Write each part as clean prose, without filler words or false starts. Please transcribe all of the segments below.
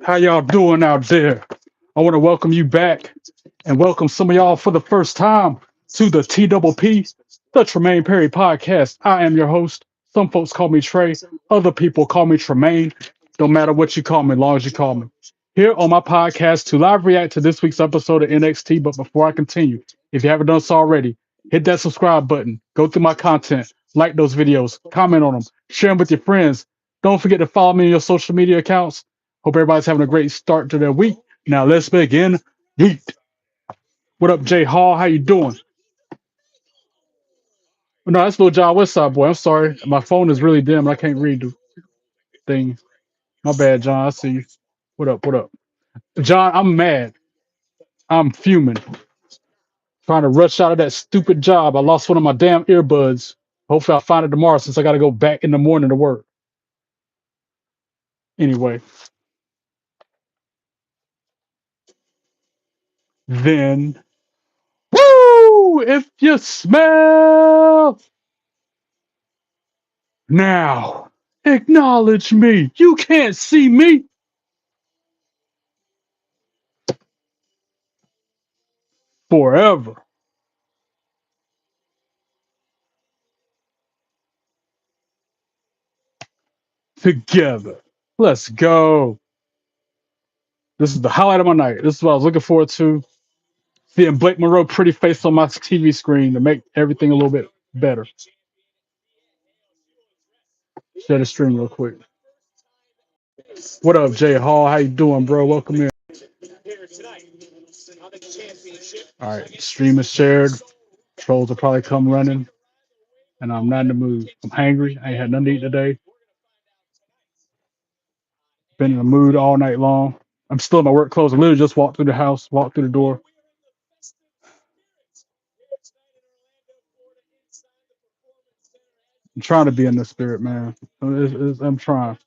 How y'all doing out there? I want to welcome you back and welcome some of y'all for the first time to the TPP, the Tremaine Perry podcast. I am your host. Some folks call me Trey, other people call me Tremaine. Don't matter what you call me, as long as you call me. Here on my podcast to live react to this week's episode of NXT. But before I continue, if you haven't done so already, hit that subscribe button, go through my content, like those videos, comment on them, share them with your friends. Don't forget to follow me on your social media accounts. Hope everybody's having a great start to their week. Now let's begin. Yeet. What up, Jay Hall? How you doing? No, that's Lil John Westside boy. I'm sorry. My phone is really dim. I can't read the thing. My bad, John. I see you. What up? What up? John, I'm mad. I'm fuming. Trying to rush out of that stupid job. I lost one of my damn earbuds. Hopefully I'll find it tomorrow since I gotta go back in the morning to work. Anyway, then woo! If you smell now, acknowledge me. You can't see me forever. Together. Let's go. This is the highlight of my night. This is what I was looking forward to. Seeing Blake Monroe pretty face on my TV screen to make everything a little bit better. Share the stream real quick. What up, Jay Hall? How you doing, bro? Welcome in. All right, stream is shared. Trolls will probably come running, and I'm not in the mood. I'm hangry. I ain't had nothing to eat today. Been in the mood all night long. I'm still in my work clothes. I literally just walked through the house, walked through the door. I'm trying to be in the spirit, man. I'm trying.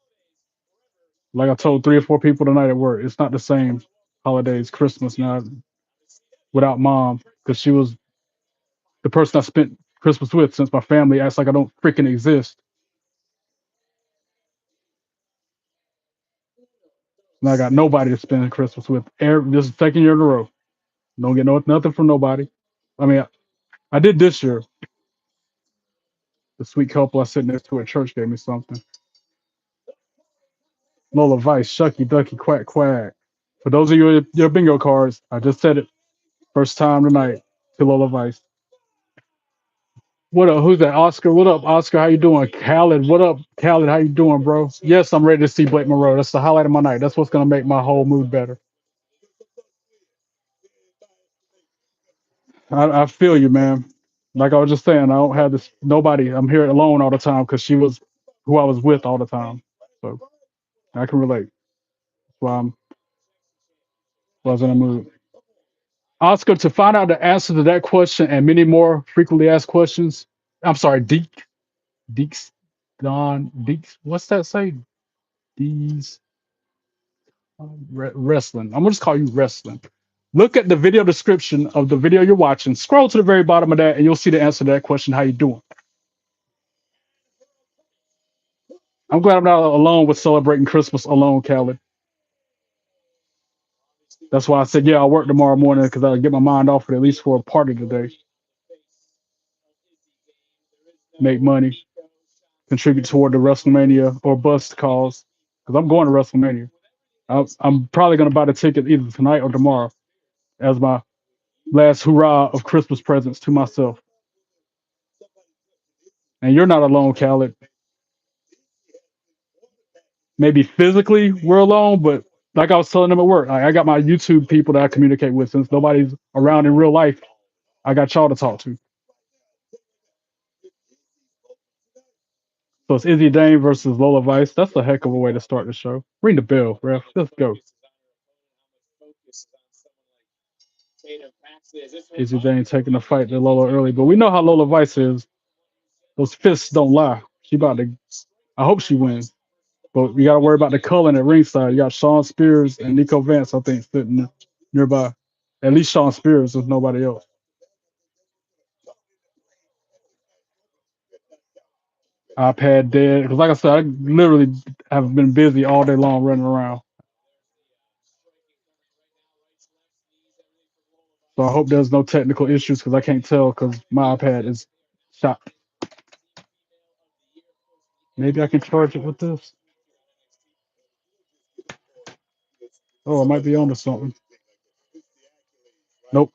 Like I told 3 or 4 people tonight at work, it's not the same holidays, Christmas now without mom, because she was the person I spent Christmas with since my family acts like I don't freaking exist. Now I got nobody to spend Christmas with. This is the second year in a row. Don't get nothing from nobody. I mean, I did this year. The sweet couple I sit next to at church gave me something. Lola Vice, Shucky Ducky, Quack Quack. For those of you with your bingo cards, I just said it first time tonight to Lola Vice. What up? Who's that? Oscar. What up, Oscar? How you doing? Khaled. What up, Khaled? How you doing, bro? Yes, I'm ready to see Blake Monroe. That's the highlight of my night. That's what's gonna make my whole mood better. I feel you, man. Like I was just saying, I don't have this nobody. I'm here alone all the time because she was who I was with all the time. So I can relate. That's why I was in a mood. Oscar, to find out the answer to that question and many more frequently asked questions. I'm sorry, Deeks, Deeks. What's that say? These wrestling. I'm gonna just call you wrestling. Look at the video description of the video you're watching. Scroll to the very bottom of that, and you'll see the answer to that question. How you doing? I'm glad I'm not alone with celebrating Christmas alone, Khaled. That's why I said, yeah, I'll work tomorrow morning because I'll get my mind off it at least for a part of the day. Make money, contribute toward the WrestleMania or bust cause. Because I'm going to WrestleMania. I'm probably going to buy the ticket either tonight or tomorrow as my last hurrah of Christmas presents to myself. And you're not alone, Khaled. Maybe physically we're alone, but like I was telling them at work, I got my YouTube people that I communicate with. Since nobody's around in real life, I got y'all to talk to. So it's Izzy Dane versus Lola Vice. That's a heck of a way to start the show. Ring the bell, ref. Let's go. Izzy Dane taking the fight to Lola early, but we know how Lola Vice is. Those fists don't lie. She about to. I hope she wins, but we got to worry about the culling at ringside. You got Sean Spears and Nico Vance, I think, sitting nearby. At least Sean Spears, if nobody else. iPad dead. Because like I said, I literally have been busy all day long running around. So I hope there's no technical issues because I can't tell because my iPad is shot. Maybe I can charge it with this. Oh, I might be onto something. Nope,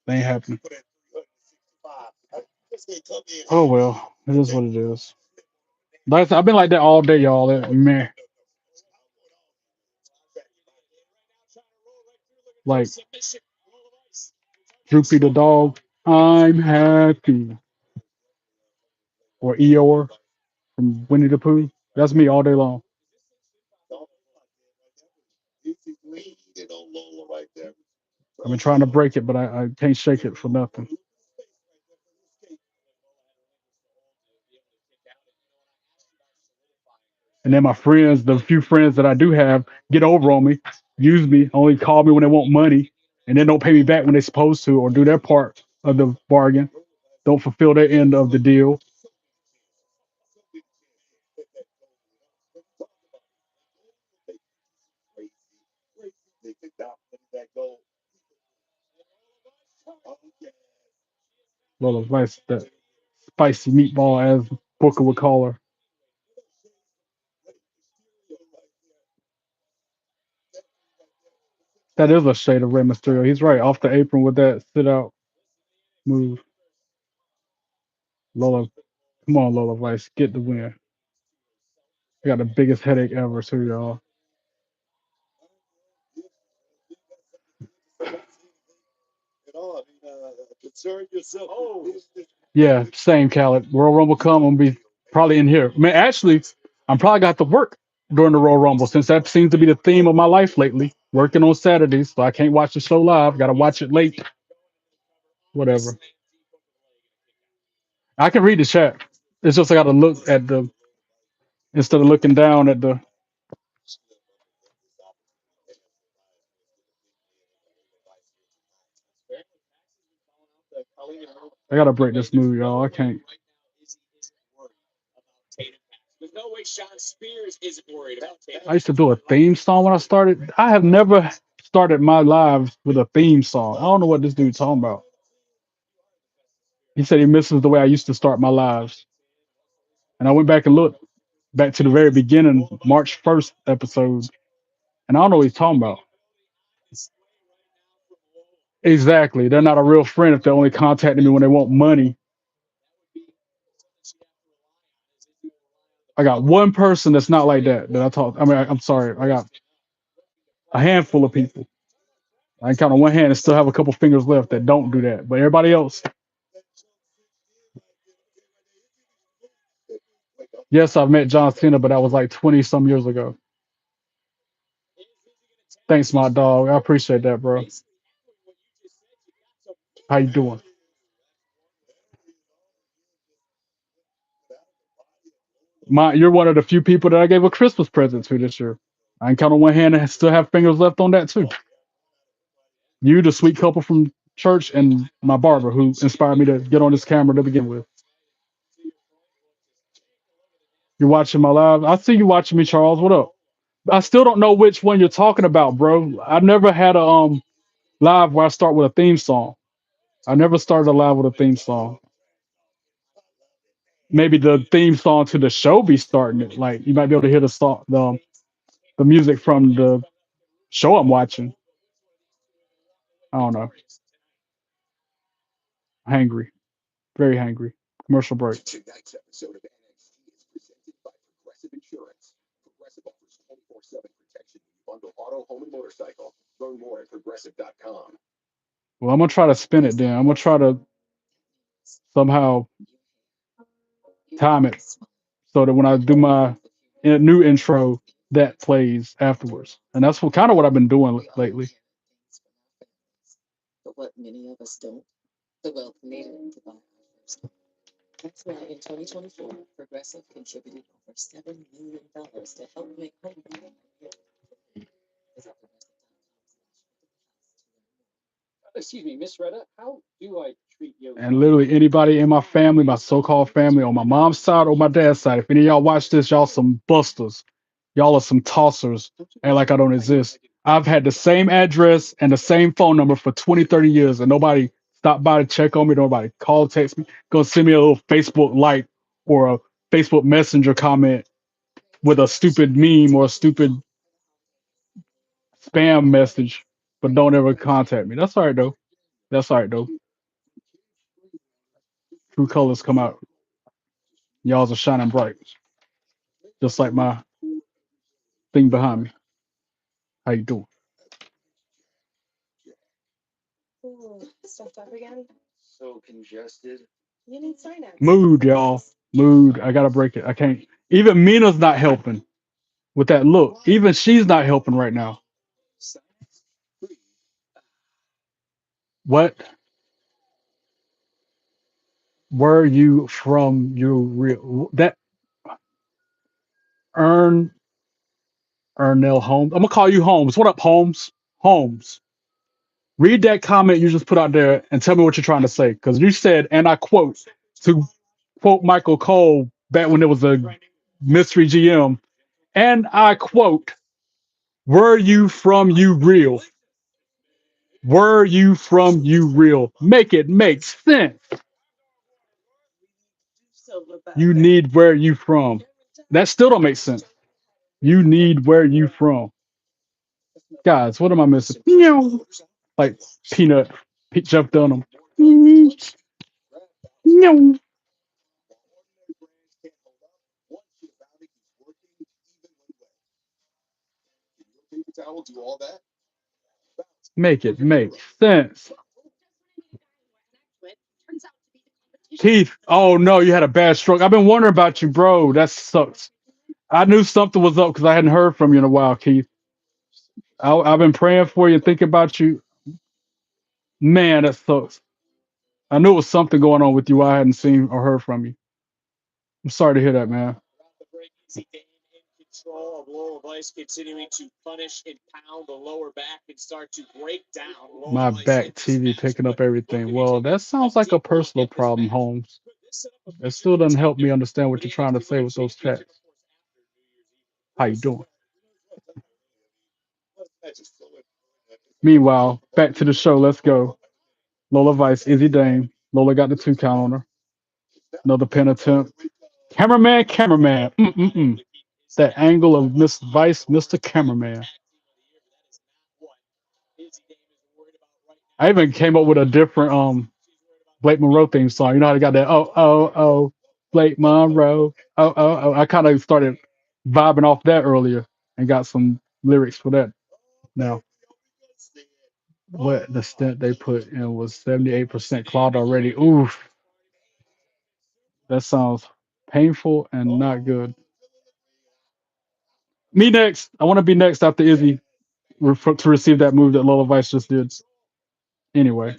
they ain't happening. Oh well, it is what it is. Like I said, I've been like that all day, y'all. Man, like Droopy the dog. I'm happy. Or Eeyore from Winnie the Pooh. That's me all day long. I've been trying to break it, but I can't shake it for nothing. And then my friends, the few friends that I do have, get over on me, use me, only call me when they want money, and then don't pay me back when they're supposed to, or do their part of the bargain, don't fulfill their end of the deal. Well, advice that spicy meatball, as Booker would call her. That is a shade of Rey Mysterio. He's right. Off the apron with that sit out move. Lola, come on, Lola Vice, get the win. I got the biggest headache ever, too, y'all. Yeah, same, Khaled. Royal Rumble come, I'm gonna be probably in here. Man, actually, I'm probably got to work during the Royal Rumble since that seems to be the theme of my life lately. Working on Saturdays, so I can't watch the show live. Got to watch it late. Whatever. I can read the chat. It's just I got to look at the instead of looking down at the. I gotta break this move, y'all. I can't. I used to do a theme song when I started. I have never started my lives with a theme song. I don't know what this dude's talking about. He said he misses the way I used to start my lives. And I went back and looked back to the very beginning, March 1st episode, and I don't know what he's talking about. Exactly. They're not a real friend if they're only contacting me when they want money. I got one person that's not like that I talk. I mean, I'm sorry. I got a handful of people. I can count on one hand and still have a couple fingers left that don't do that. But everybody else, yes, I've met John Cena, but that was like 20 some years ago. Thanks, my dog. I appreciate that, bro. How you doing? You're one of the few people that I gave a Christmas present to this year. I can count on one hand and still have fingers left on that too. You, the sweet couple from church, and my barber who inspired me to get on this camera to begin with. You're watching my live. I see you watching me, Charles. What up? I still don't know which one you're talking about, bro. I've never had a live where I start with a theme song. I never started a live with a theme song. Maybe the theme song to the show be starting it. Like you might be able to hear the song, the music from the show I'm watching. I don't know. Hangry, very hangry. Commercial break. Well, I'm gonna try to spin it then. I'm gonna try to somehow time it so that when I do my new intro, that plays afterwards. And that's what kind of what I've been doing lately. And literally anybody in my family, my so-called family, on my mom's side or my dad's side, if any of y'all watch this, y'all some busters. Y'all are some tossers. And like I don't exist. I've had the same address and the same phone number for 20, 30 years, and nobody stopped by to check on me. Nobody called, text me, go send me a little Facebook like or a Facebook Messenger comment with a stupid meme or a stupid spam message, but don't ever contact me. That's all right though. That's all right though. True colors come out. Y'all's are shining bright, just like my thing behind me. How you doing? Mood, y'all. Mood. I gotta break it. I can't. Even Mina's not helping with that look. Even she's not helping right now. What were you from? You real that Ern Ernell Holmes. I'm gonna call you Holmes. What up, Holmes? Holmes. Read that comment you just put out there and tell me what you're trying to say. Because you said, and I quote, to quote Michael Cole back when there was a mystery GM, and I quote, were you from you real? Were you from you real? Make it make sense. You need where you from. That still don't make sense. You need where you from. Guys, what am I missing? Meow. Like Peanut, Jeff Dunham. Meow. Make it make sense. Keith, oh no, you had a bad stroke. I've been wondering about you, bro. That sucks. I knew something was up because I hadn't heard from you in a while, Keith. I've been praying for you and thinking about you. Man, that sucks. I knew it was something going on with you I hadn't seen or heard from you. I'm sorry to hear that, man. My back TV picking up everything. Well, that sounds like a personal problem, Holmes. It still doesn't help me understand what you're trying to say with those checks. How you doing? Meanwhile, back to the show. Let's go. Lola Vice, Izzy Dame. Lola got the 2 count on her. Another pin attempt. Cameraman. Mm-mm-mm. That angle of Miss Vice, Mr. Cameraman. I even came up with a different Blake Monroe theme song. You know how they got that Blake Monroe. I kind of started vibing off that earlier and got some lyrics for that. Now, what the stint they put in was 78% clogged already. Oof, that sounds painful and not good. Me next. I want to be next after Izzy to receive that move that Lola Vice just did. Anyway,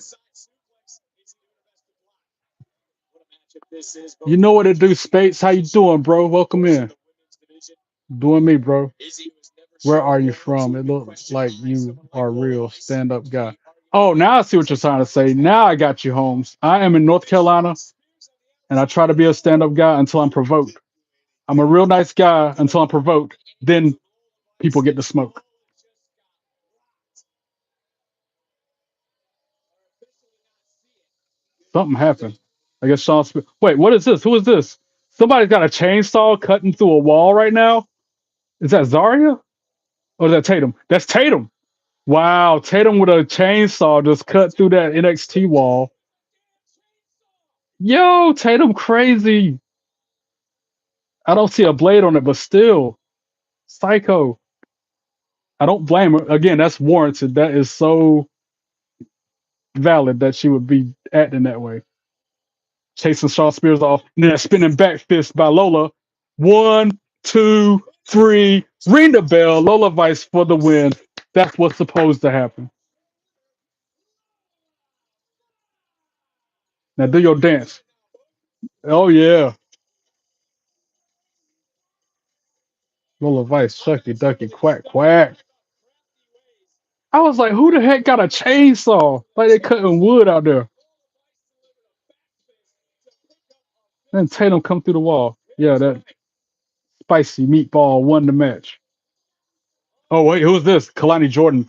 you know what it do, Spates. How you doing, bro? Welcome in. Doing me, bro. Where are you from? It looks like you are a real stand-up guy. Oh, now I see what you're trying to say. Now I got you, Holmes. I am in North Carolina, and I try to be a stand-up guy until I'm provoked. I'm a real nice guy until I'm provoked. Then people get to smoke. Something happened. I guess Sean Smith. Wait, what is this? Who is this? Somebody's got a chainsaw cutting through a wall right now. Is that Zarya? Or is that Tatum? That's Tatum. Wow, Tatum with a chainsaw just cut through that NXT wall. Yo, Tatum crazy. I don't see a blade on it, but still, psycho. I don't blame her. Again, that's warranted. That is so valid that she would be acting that way. Chasing Shaw Spears off, and then a spinning back fist by Lola. 1, 2, 3. Ring the bell. Lola Vice for the win. That's what's supposed to happen. Now do your dance. Oh yeah. Lola Vice, shucky ducky, quack quack. I was like, who the heck got a chainsaw? Like they cutting wood out there. Then Tatum come through the wall. Yeah, that spicy meatball won the match. Oh wait, who's this? Kalani Jordan.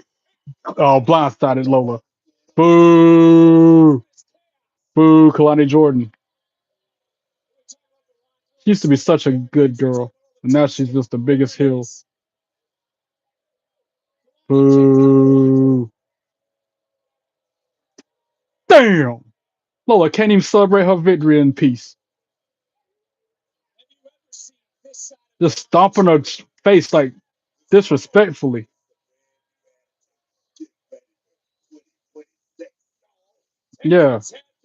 Blindsided Lola. Boo! Boo! Kalani Jordan. She used to be such a good girl, and now she's just the biggest heel. Boo! Damn! Lola can't even celebrate her victory in peace. Just stomping her face like disrespectfully. Yeah.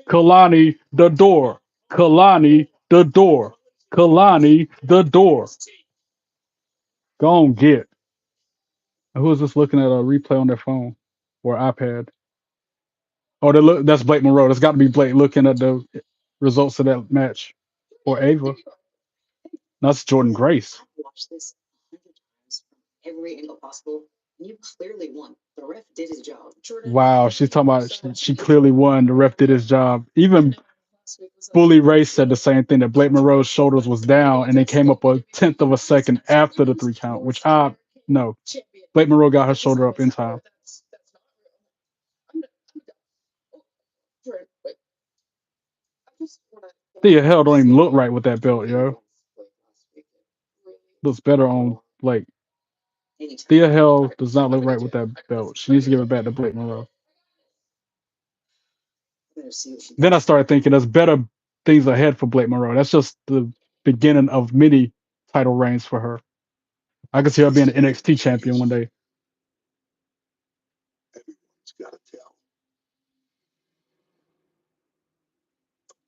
Kalani the door. Kalani the door. Kalani the door. Go on, get. Who is this looking at a replay on their phone or iPad? Oh, that's Blake Monroe. That's got to be Blake looking at the results of that match. Or Ava. That's Jordan Grace. Wow, she's talking about she clearly won. The ref did his job. Even Bully Ray said the same thing, that Blake Monroe's shoulders was down and they came up a tenth of a second after the 3 count, which I no. Blake Monroe got her shoulder up in time. The hell don't even look right with that belt, yo. Looks better on Blake. Thea Hell does not look right with that belt. She needs to give it back to Blake Monroe. Then I started thinking there's better things ahead for Blake Monroe. That's just the beginning of many title reigns for her. I could see her being an NXT champion one day.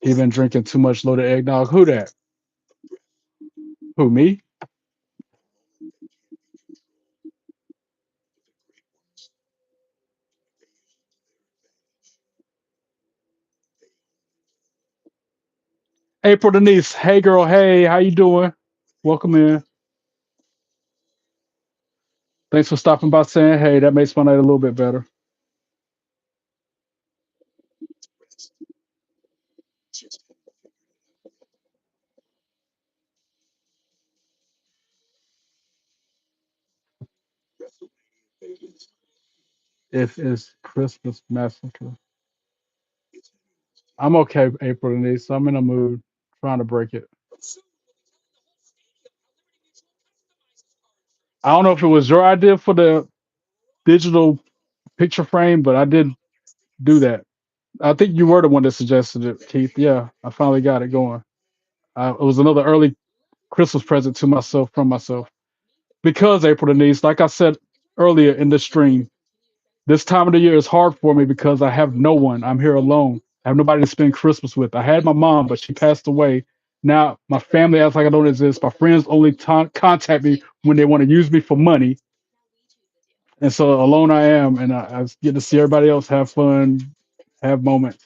He been drinking too much loaded eggnog. Who that? Who, me? April Denise. Hey girl, hey, how you doing? Welcome in. Thanks for stopping by saying hey. That makes my night a little bit better. If it's Christmas Massacre. I'm okay, April Denise. I'm in a mood trying to break it. I don't know if it was your idea for the digital picture frame, but I did do that. I think you were the one that suggested it, Keith. Yeah, I finally got it going. It was another early Christmas present to myself from myself. Because April Denise, like I said earlier in the stream, this time of the year is hard for me because I have no one. I'm here alone. I have nobody to spend Christmas with. I had my mom, but she passed away. Now my family acts like I don't exist. My friends only contact me when they want to use me for money. And so alone I am, and I get to see everybody else have fun, have moments.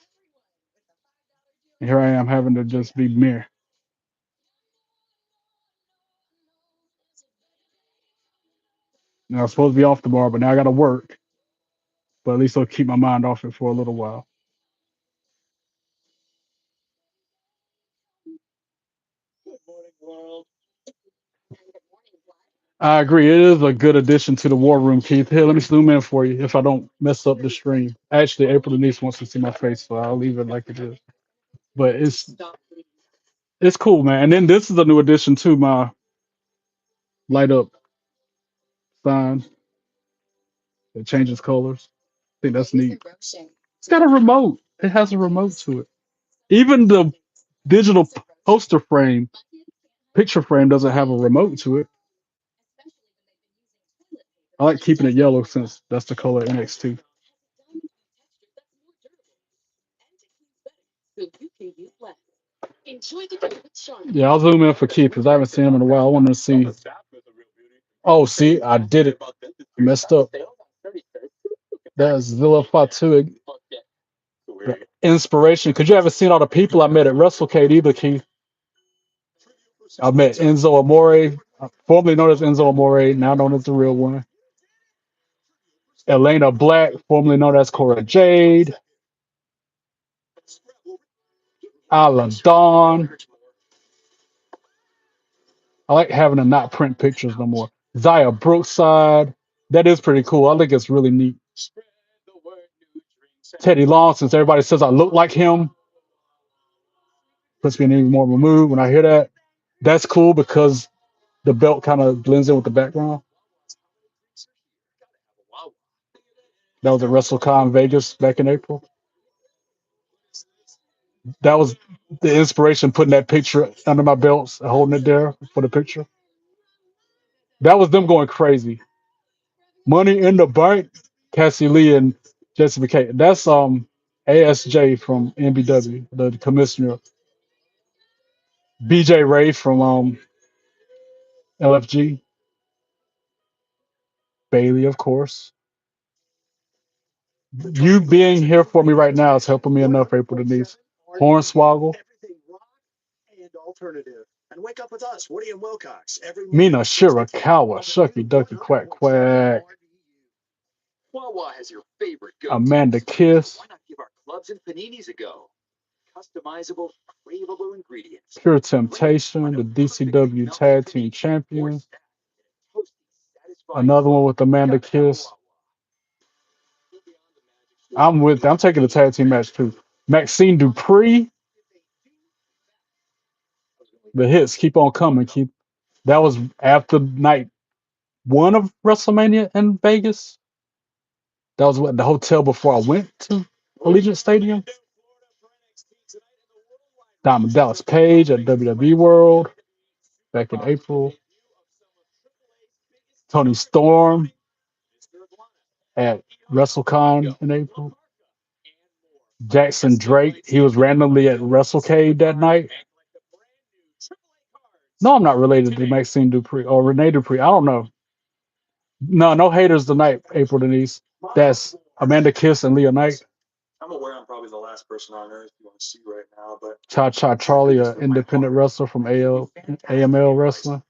And here I am having to just be mere. Now I was supposed to be off tomorrow, but now I got to work. But at least I'll keep my mind off it for a little while. I agree. It is a good addition to the war room, Keith. Here, let me zoom in for you if I don't mess up the stream. Actually, April Denise wants to see my face, so I'll leave it like it is. But it's cool, man. And then this is a new addition to my light up sign that changes colors. I think that's neat. It's got a remote. It has a remote to it. Even the digital poster frame, picture frame doesn't have a remote to it. I like keeping it yellow since that's the color NXT. Yeah, I'll zoom in for Keith because I haven't seen him in a while. I want to see. Oh, see, I did it. I messed up. That's Zilla Fatu. Inspiration. Because you haven't seen all the people I met at WrestleCade either, Keith. I met Enzo Amore, formerly known as Enzo Amore, now known as the real one. Elena Black, formerly known as Cora Jade. Alan Dawn. I like having to not print pictures no more. Zaya Brookside, that is pretty cool. I think it's really neat. Teddy Long, since everybody says I look like him, puts me in even more of a mood when I hear that. That's cool because the belt kind of blends in with the background. That was at WrestleCon Vegas back in April. That was the inspiration putting that picture under my belts, holding it there for the picture. That was them going crazy. Money in the Bank, Cassie Lee and Jesse McKay. That's ASJ from NBW, the commissioner. BJ Ray from LFG, Bailey, of course. You being here for me right now is helping me enough, April Denise. Hornswoggle. Mina Shirakawa, Shucky Ducky Quack Quack. Amanda Kiss. Pure Temptation, the DCW Tag Team Champions. Another one with Amanda Kiss. I'm taking the tag team match too. Maxine Dupree. The hits keep on coming. That was after night one of WrestleMania in Vegas. That was what the hotel before I went to Allegiant Stadium. Diamond Dallas Page at WWE World back in April. Tony Storm at WrestleCon in April. Jackson Drake, he was randomly at WrestleCade that night. No, I'm not related to Maxine Dupree or Renee Dupree. I don't know. No, no haters tonight, April Denise. That's Amanda Kiss and Leah Knight. Cha Cha Charlie, an independent wrestler from AML Wrestling.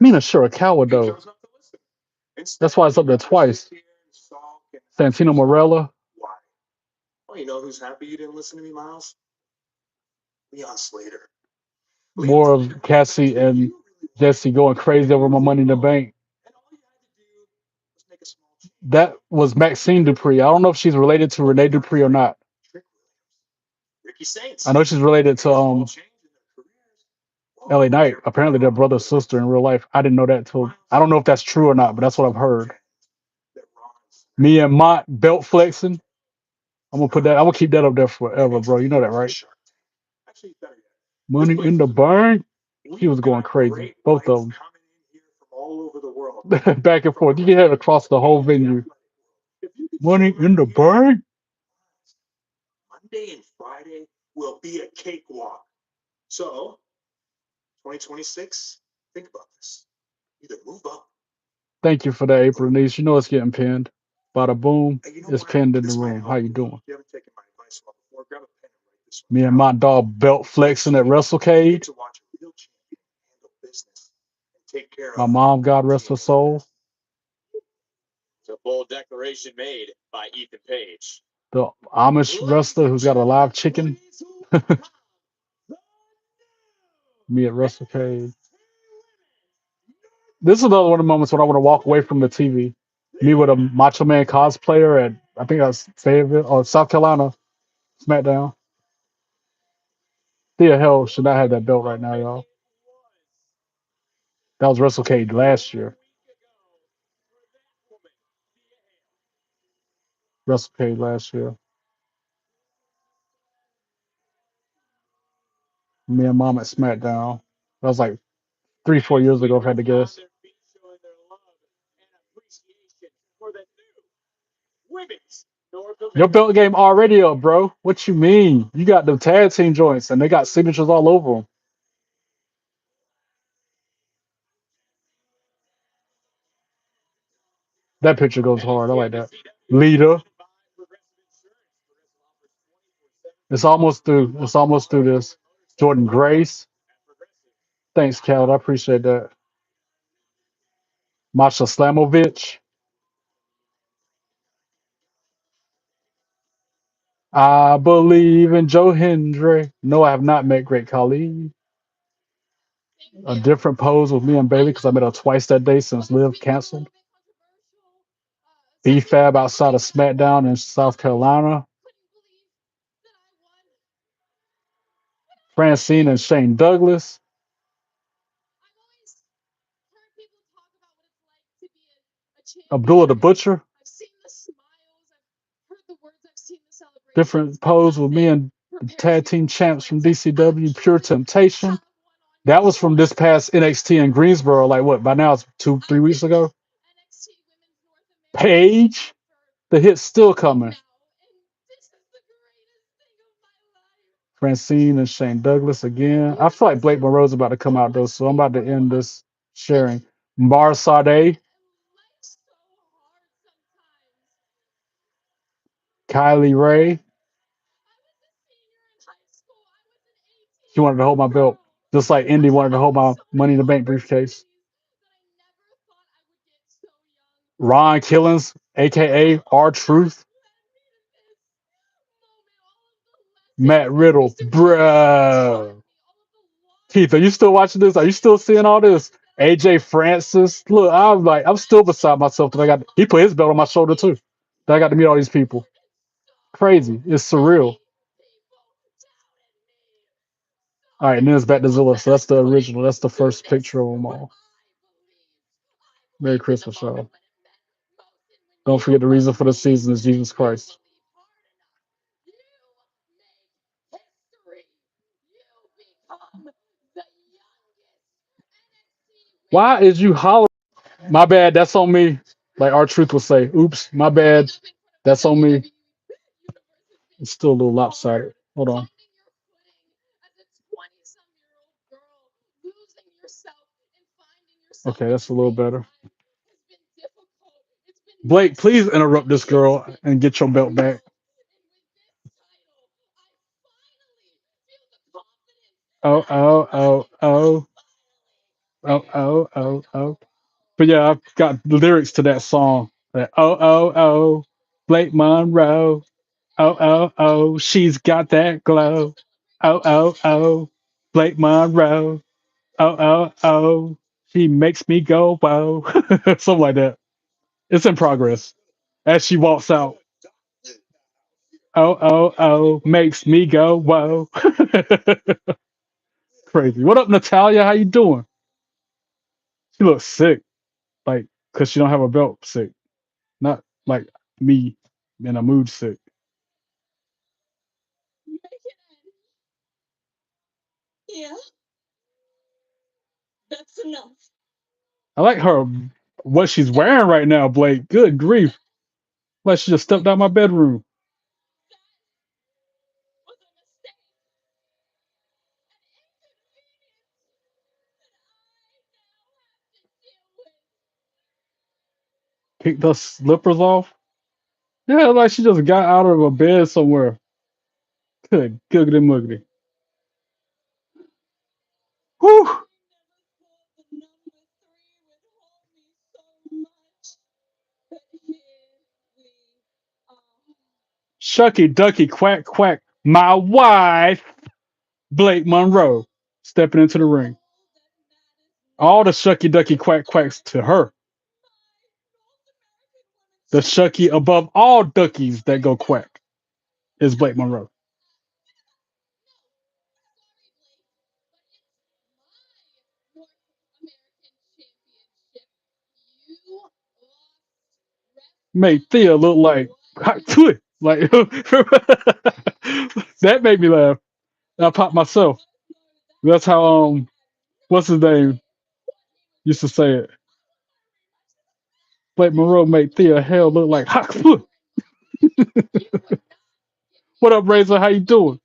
Mina Shirakawa, though. That's why it's up there twice. Santino Morella. More of Cassie and Jesse going crazy over my Money in the Bank. That was Maxine Dupree. I don't know if she's related to Renee Dupree or not. I know she's related to LA Knight. Apparently they're brother sister in real life. I didn't know that till I don't know if that's true or not, but that's what I've heard. Me and Mont belt flexing. I'm gonna keep that up there forever, bro. You know that, right? Money in the Bank. He was going crazy. Both of them. Back and forth. You can hear it across the whole venue. Money in the Bank. Thank you for that, April Niece. You know it's getting pinned. Bada boom. It's pinned in the room. How you doing? Me and my dog belt flexing at WrestleCade. My mom, God rest her soul. The Amish wrestler who's got a live chicken. Me at WrestleCade. This is another one of the moments when I want to walk away from the TV. Me with a Macho Man cosplayer at I think that was Fayetteville or South Carolina SmackDown. Thea Hell should not have that belt right now, y'all. That was WrestleCade last year. WrestleCade last year. Me and Mom at SmackDown. That was like 3-4 years ago, if I had to guess. Your belt game already up, bro. What you mean? You got the tag team joints, and they got signatures all over them. That picture goes hard. I like that. Leader. It's almost through. It's almost through this. Jordan Grace. Thanks, Cal. I appreciate that. Masha Slamovich. I believe in Joe Hendry. No, I have not met Great Khali. A different pose with me and Bailey because I met her twice that day since Liv canceled. B-Fab outside of SmackDown in South Carolina. Francine and Shane Douglas. Abdullah the Butcher. Different pose with me and the tag team champs from DCW, Pure Temptation. That was from this past NXT in Greensboro, like what, by now it's 2-3 weeks ago. Paige, the hit's still coming. Francine and Shane Douglas again. I feel like Blake Monroe's about to come out though, so I'm about to end this sharing. Mar Sade, Kylie Ray. She wanted to hold my belt, just like Indy wanted to hold my Money in the Bank briefcase. Ron Killings, aka R Truth. Matt Riddle, bruh. Keith, are you still watching this? Are you still seeing all this? AJ Francis. Look, I'm still beside myself that he put his belt on my shoulder too. That I got to meet all these people. Crazy. It's surreal. All right, and then it's back to Zilla. So that's the original. That's the first picture of them all. Merry Christmas, y'all. Don't forget the reason for the season is Jesus Christ. Why is you hollering? My bad, that's on me. Like our truth will say, oops, my bad. That's on me. It's still a little lopsided. Hold on. Okay, that's a little better. Blake, please interrupt this girl and get your belt back. Oh, oh, oh, oh. Oh, oh, oh, oh. But yeah, I've got the lyrics to that song. That, oh, oh, oh. Blake Monroe. Oh, oh, oh. She's got that glow. Oh, oh, oh. Blake Monroe. Oh, oh, oh. She makes me go, whoa. Something like that. It's in progress. As she walks out. Oh, oh, oh. Makes me go, whoa. Crazy. What up, Natalia? How you doing? She looks sick. Like, because she don't have a belt sick. Not like me in a mood sick. I like her, what she's wearing right now, Blake. Good grief. Like she just stepped out my bedroom. Kicked her slippers off. Yeah, like she just got out of a bed somewhere. Good googity muggity. Whew. Shucky ducky quack quack. My wife, Blake Monroe, stepping into the ring. All the shucky ducky quack quacks to her. The shucky above all duckies that go quack is Blake Monroe. Made Thea look like like that made me laugh. I popped myself. That's how what's his name used to say it. Blake Monroe made Thea hell look like what up, Razor? How you doing?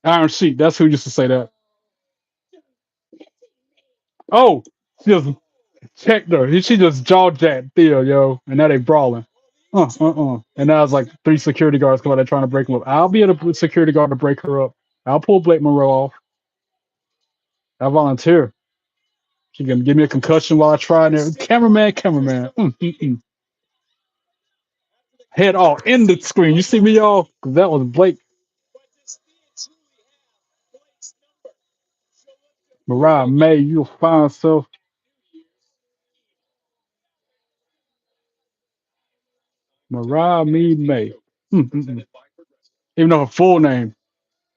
Iron Sheik, that's who used to say that. Oh, she just checked her. She just jaw jacked Thea, yo, and now they brawling. And now it's like 3 security guards come out there trying to break them up. I'll be a security guard to break her up. I'll pull Blake Monroe off. I volunteer. She can give me a concussion while I try. And cameraman. Head off in the screen. You see me, y'all? 'Cause that was Blake. Mariah May, you'll find self. Mariah Me May. Mm. Even though her full name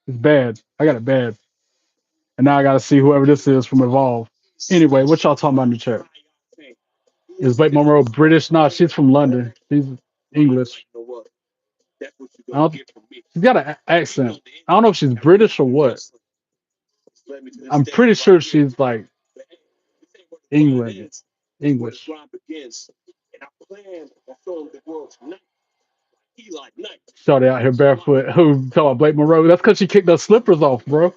is bad. I got it bad. And now I gotta see whoever this is from Evolve. Anyway, what y'all talking about in the chat? Is Blake Monroe British? Nah, she's from London. She's English. I don't, she's got an accent. I don't know if she's British or what. I'm pretty sure she's like England. English. Shorty out here barefoot. Who talking about Blake Monroe? That's because she kicked her slippers off, bro.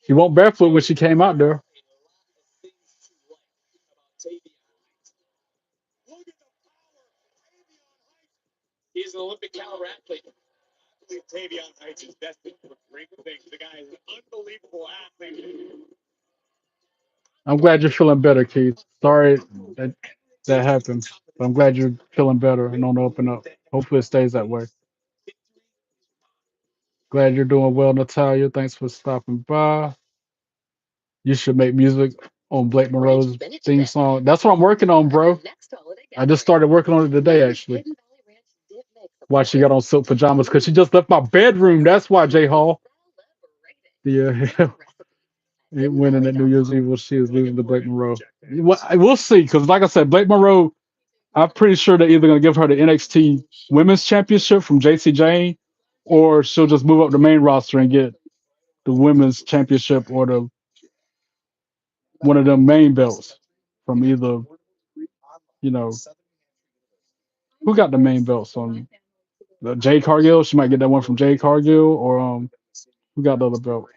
She went barefoot when she came out there. I'm glad you're feeling better, Keith. Sorry that that happened. But I'm glad you're feeling better and on the open up. Hopefully it stays that way. Glad you're doing well, Natalia. Thanks for stopping by. You should make music on Blake Monroe's theme song. That's what I'm working on, bro. I just started working on it today, actually. Why she got on silk pajamas? Because she just left my bedroom. That's why, J Hall. Yeah, ain't winning at New Year's Eve. Well, she is losing to Blake Monroe. Well, we'll see. Because, like I said, Blake Monroe, I'm pretty sure they're either going to give her the NXT Women's Championship from JC Jane, or she'll just move up the main roster and get the Women's Championship or the one of them main belts from either, you know, who got the main belts on the Jay Cargill. She might get that one from Jay Cargill, or who got the other belt?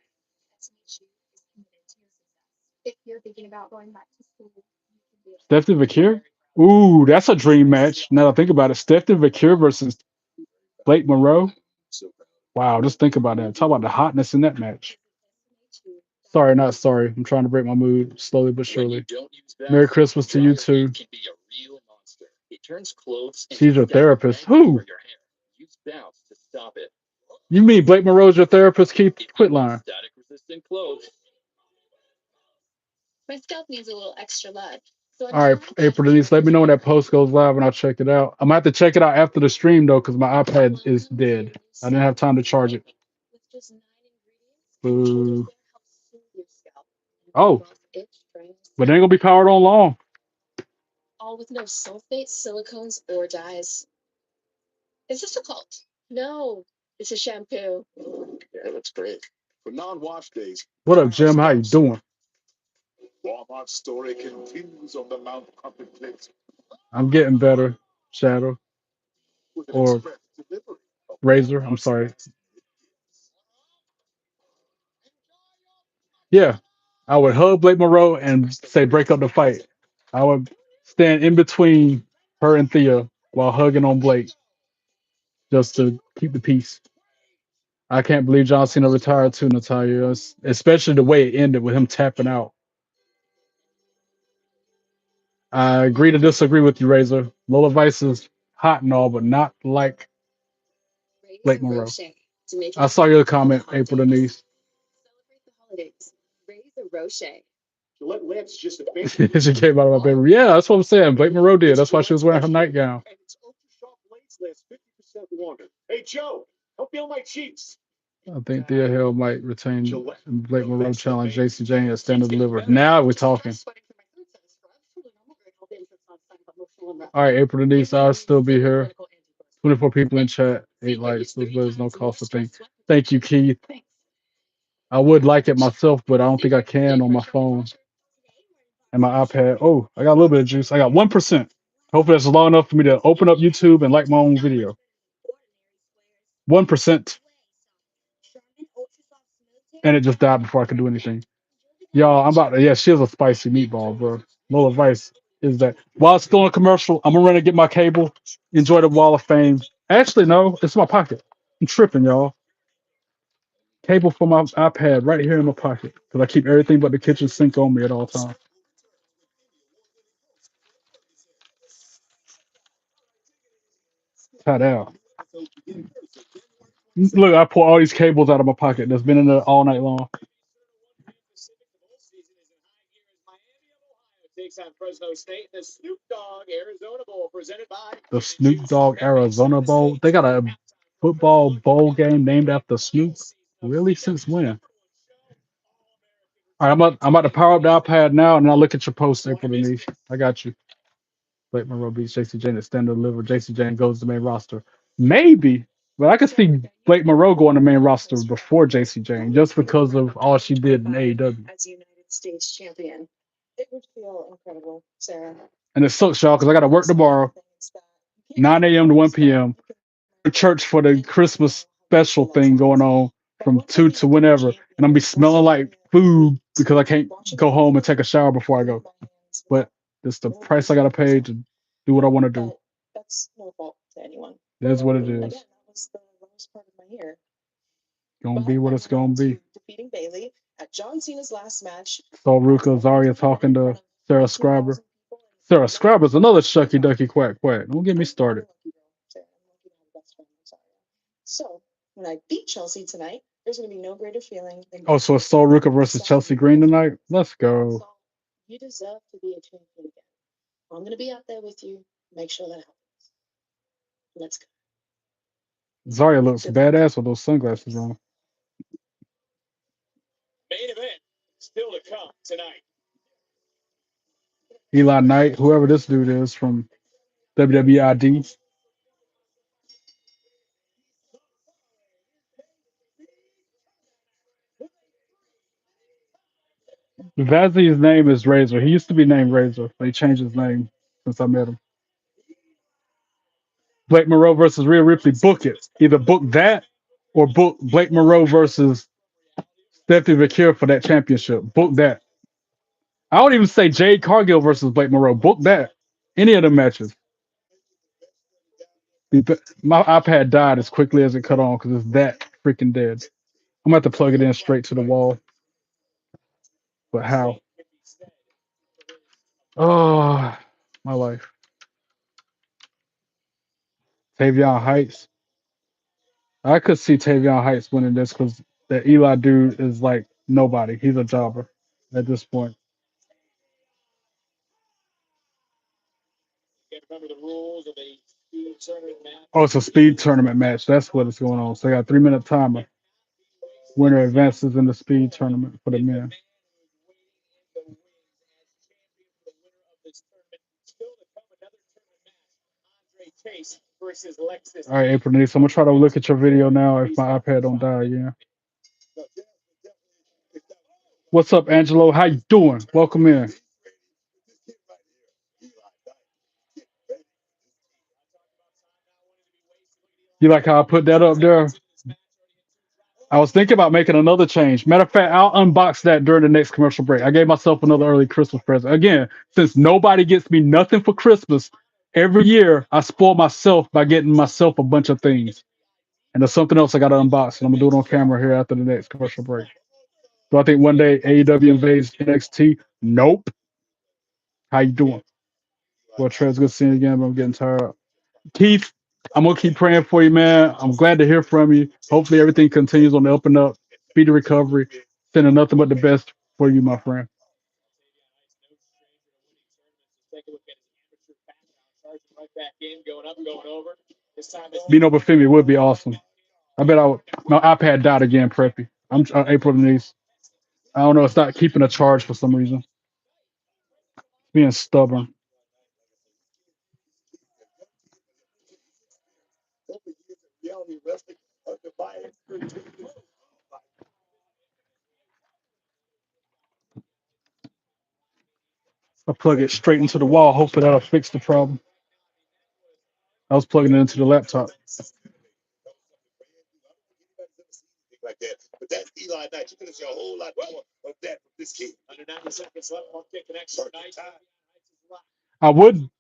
Stephanie Vakir. Ooh, that's a dream match. Now that I think about it, Stephanie Vakir versus Blake Monroe. Wow, just think about that. Talk about the hotness in that match. Sorry, not sorry. I'm trying to break my mood slowly but surely. Merry Christmas to you too. She's your therapist. Who? You mean Blake Monroe's your therapist? Keep quit lying. All right, April Denise, let me know when that post goes live and I'll check it out. I'm gonna have to check it out after the stream though, because my iPad is dead. I didn't have time to charge it. Boo. Oh, but they ain't gonna be powered on long. What up, Jim? How you doing? I'm getting better, Shadow. Or Razor, I'm sorry. Yeah. I would hug Blake Monroe and say break up the fight. I would stand in between her and Thea while hugging on Blake just to keep the peace. I can't believe John Cena retired too, Natalia. Especially the way it ended with him tapping out. I agree to disagree with you, Razor. Lola Vice is hot and all, but not like Blake Monroe. I saw your comment, April Denise. She came out of my bedroom. Yeah, that's what I'm saying. Blake Monroe did. That's why she was wearing her nightgown. I think Thea Hill might retain Blake Monroe challenge JC Jane at Stand and Deliver. Now we're talking. All right, April Denise, I'll still be here. 24 people in chat, 8 likes. There's no cost for things. Thank you, Keith. I would like it myself, but I don't think I can on my phone and my iPad. Oh, I got a little bit of juice. I got 1%. Hopefully that's long enough for me to open up YouTube and like my own video. 1%. And it just died before I could do anything. Y'all, I'm about to, yeah, she is a spicy meatball, bro. Lola Vice is that. While it's still in commercial, I'm gonna run and get my cable, enjoy the Wall of Fame. Actually, no, it's in my pocket. I'm tripping, y'all. Cable for my iPad right here in my pocket. Because I keep everything but the kitchen sink on me at all times. Tied out. Look, I pull all these cables out of my pocket that's been in there all night long. The Snoop Dogg Arizona Bowl. They got a football bowl game named after Snoop. Really? Since when? All right, I'm about to power up the iPad now, and I'll look at your post, April Denise. I got you. Blake Monroe beats JC Jane at stand and deliver. JC Jane goes to the main roster. Maybe, but I could see Blake Monroe going to main roster before JC Jane just because of all she did in AEW. And it sucks, y'all, because I got to work tomorrow, 9 a.m. to 1 p.m. Church for the Christmas special thing going on from 2 to whenever. And I'm going to be smelling like food because I can't go home and take a shower before I go. But it's the price I got to pay to do what I want to do. It is what it is. Gonna be what it's gonna be. So Ruka Zarya talking to Sarah Scriber. Sarah Scriber's another shucky ducky quack quack. Don't get me started. Oh, so it's Sol Ruka versus Chelsea Green tonight? Let's go. Zarya looks badass with those sunglasses on. Eli Knight, whoever this dude is from WWID. Vazzy's name is Razor. He used to be named Razor, but he changed his name since I met him. Blake Monroe versus Rhea Ripley. Book it. Either book that or book Blake Monroe versus Stephanie Vakir for that championship. Book that. I don't even say Jade Cargill versus Blake Monroe. Book that. Any of the matches. My iPad died as quickly as it cut on because it's that freaking dead. I'm going to have to plug it in straight to the wall. But how? Oh, my life. Tavion Heights. I could see Tavion Heights winning this because the Eli dude is like nobody. He's a jobber at this point. Oh, it's a speed tournament match. That's what is going on. So they got a 3-minute timer. Winner advances in the speed tournament for the men. All right, April Denise. I'm gonna try to look at your video now if my iPad don't die again. What's up, Angelo? How you doing? Welcome in. You like how I put that up there? I was thinking about making another change. Matter of fact, I'll unbox that during the next commercial break. I gave myself another early Christmas present. Again, since nobody gets me nothing for Christmas, every year I spoil myself by getting myself a bunch of things. And there's something else I got to unbox, and I'm gonna do it on camera here after the next commercial break. Do I think one day AEW invades NXT? Nope. How you doing? Well, Trez, good seeing you again, but I'm getting tired. Keith, I'm gonna keep praying for you, man. I'm glad to hear from you. Hopefully everything continues on the up and up. Speedy recovery. Sending nothing but the best for you, my friend. Being over Femi would be awesome. I bet my iPad died again, Preppy. I'm April Denise. I don't know. It's not keeping a charge for some reason. Being stubborn. I'll plug it straight into the wall. Hopefully that'll fix the problem. I was plugging it into the laptop. I would.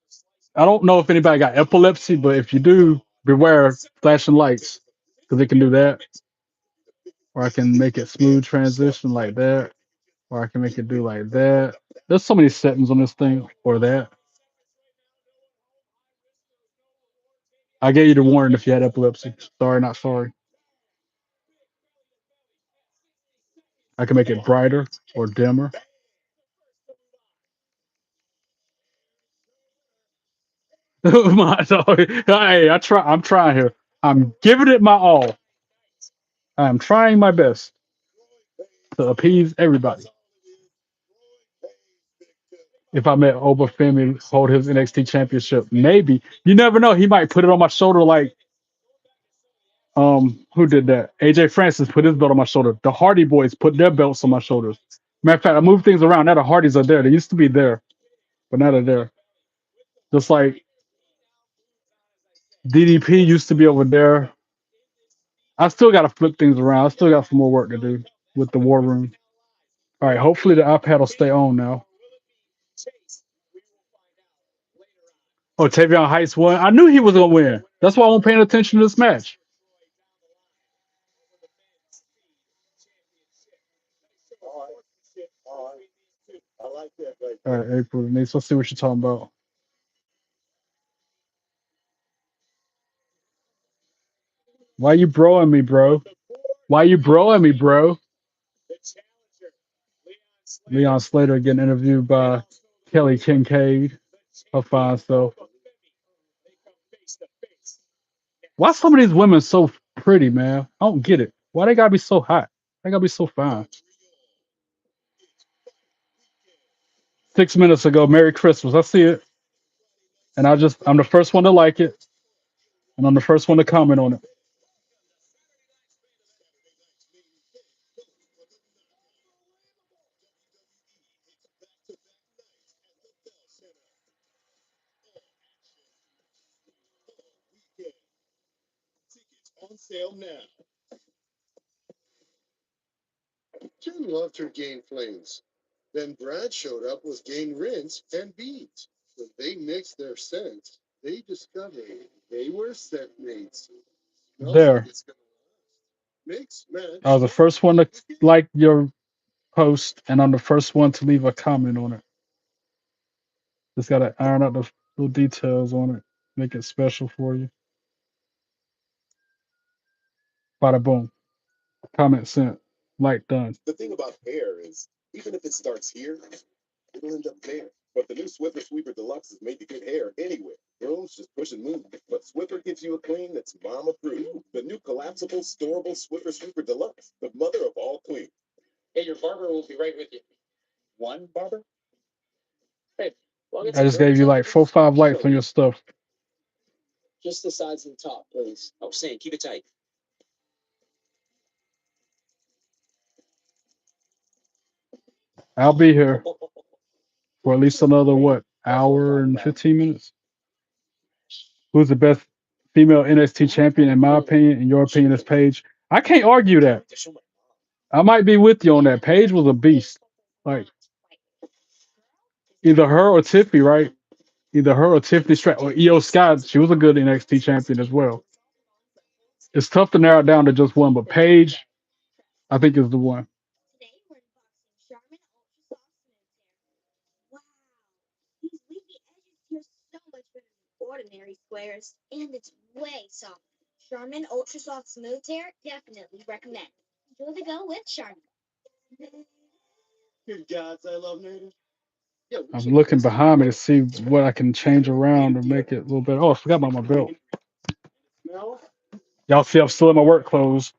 I don't know if anybody got epilepsy, but if you do, beware flashing lights because it can do that. Or I can make it smooth transition like that. Or I can make it do like that. There's so many settings on this thing or that. I gave you the warning if you had epilepsy. Sorry, not sorry. I can make it brighter or dimmer. Hey, I'm trying here. I'm giving it my all. I'm trying my best to appease everybody. If I met Obafemi hold his NXT championship, maybe you never know. He might put it on my shoulder like who did that? AJ Francis put his belt on my shoulder. The Hardy Boys put their belts on my shoulders. Matter of fact, I moved things around. Now the Hardys are there. They used to be there, but now they're there. Just like DDP used to be over there. I still got to flip things around. I still got some more work to do with the War Room. All right, hopefully the iPad will stay on now. Oh, Tavion Heights won. I knew he was gonna win. That's why I'm paying attention to this match. All right, April Denise. Let's see what you're talking about. Why you broing me, bro? Why you broing me, bro? Leon Slater getting interviewed by Kelly Kincaid. Her fine self. Why some of these women so pretty, man? I don't get it. Why they gotta be so hot? They gotta be so fine. 6 minutes ago, Merry Christmas. I see it. And I'm the first one to like it. And I'm the first one to comment on it. There. I was the first one to like your post, and I'm the first one to leave a comment on it. Just gotta iron out the little details on it, make it special for you. Bada boom. Comment sent. Like done. I just gave you like 4, 5 likes on your stuff. I'll be here for at least another what, hour and 15 minutes. Who's the best female NXT champion in my opinion? In your opinion, is Paige. I can't argue that. I might be with you on that. Paige was a beast. Like either her or Tiffany, right? Either her or Tiffany Stratton or Io Scott. She was a good NXT champion as well. It's tough to narrow it down to just one, but Paige, I think, is the one. I'm looking behind me to see what I can change around to make it a little better. Oh, I forgot about my belt. Y'all see, I'm still in my work clothes,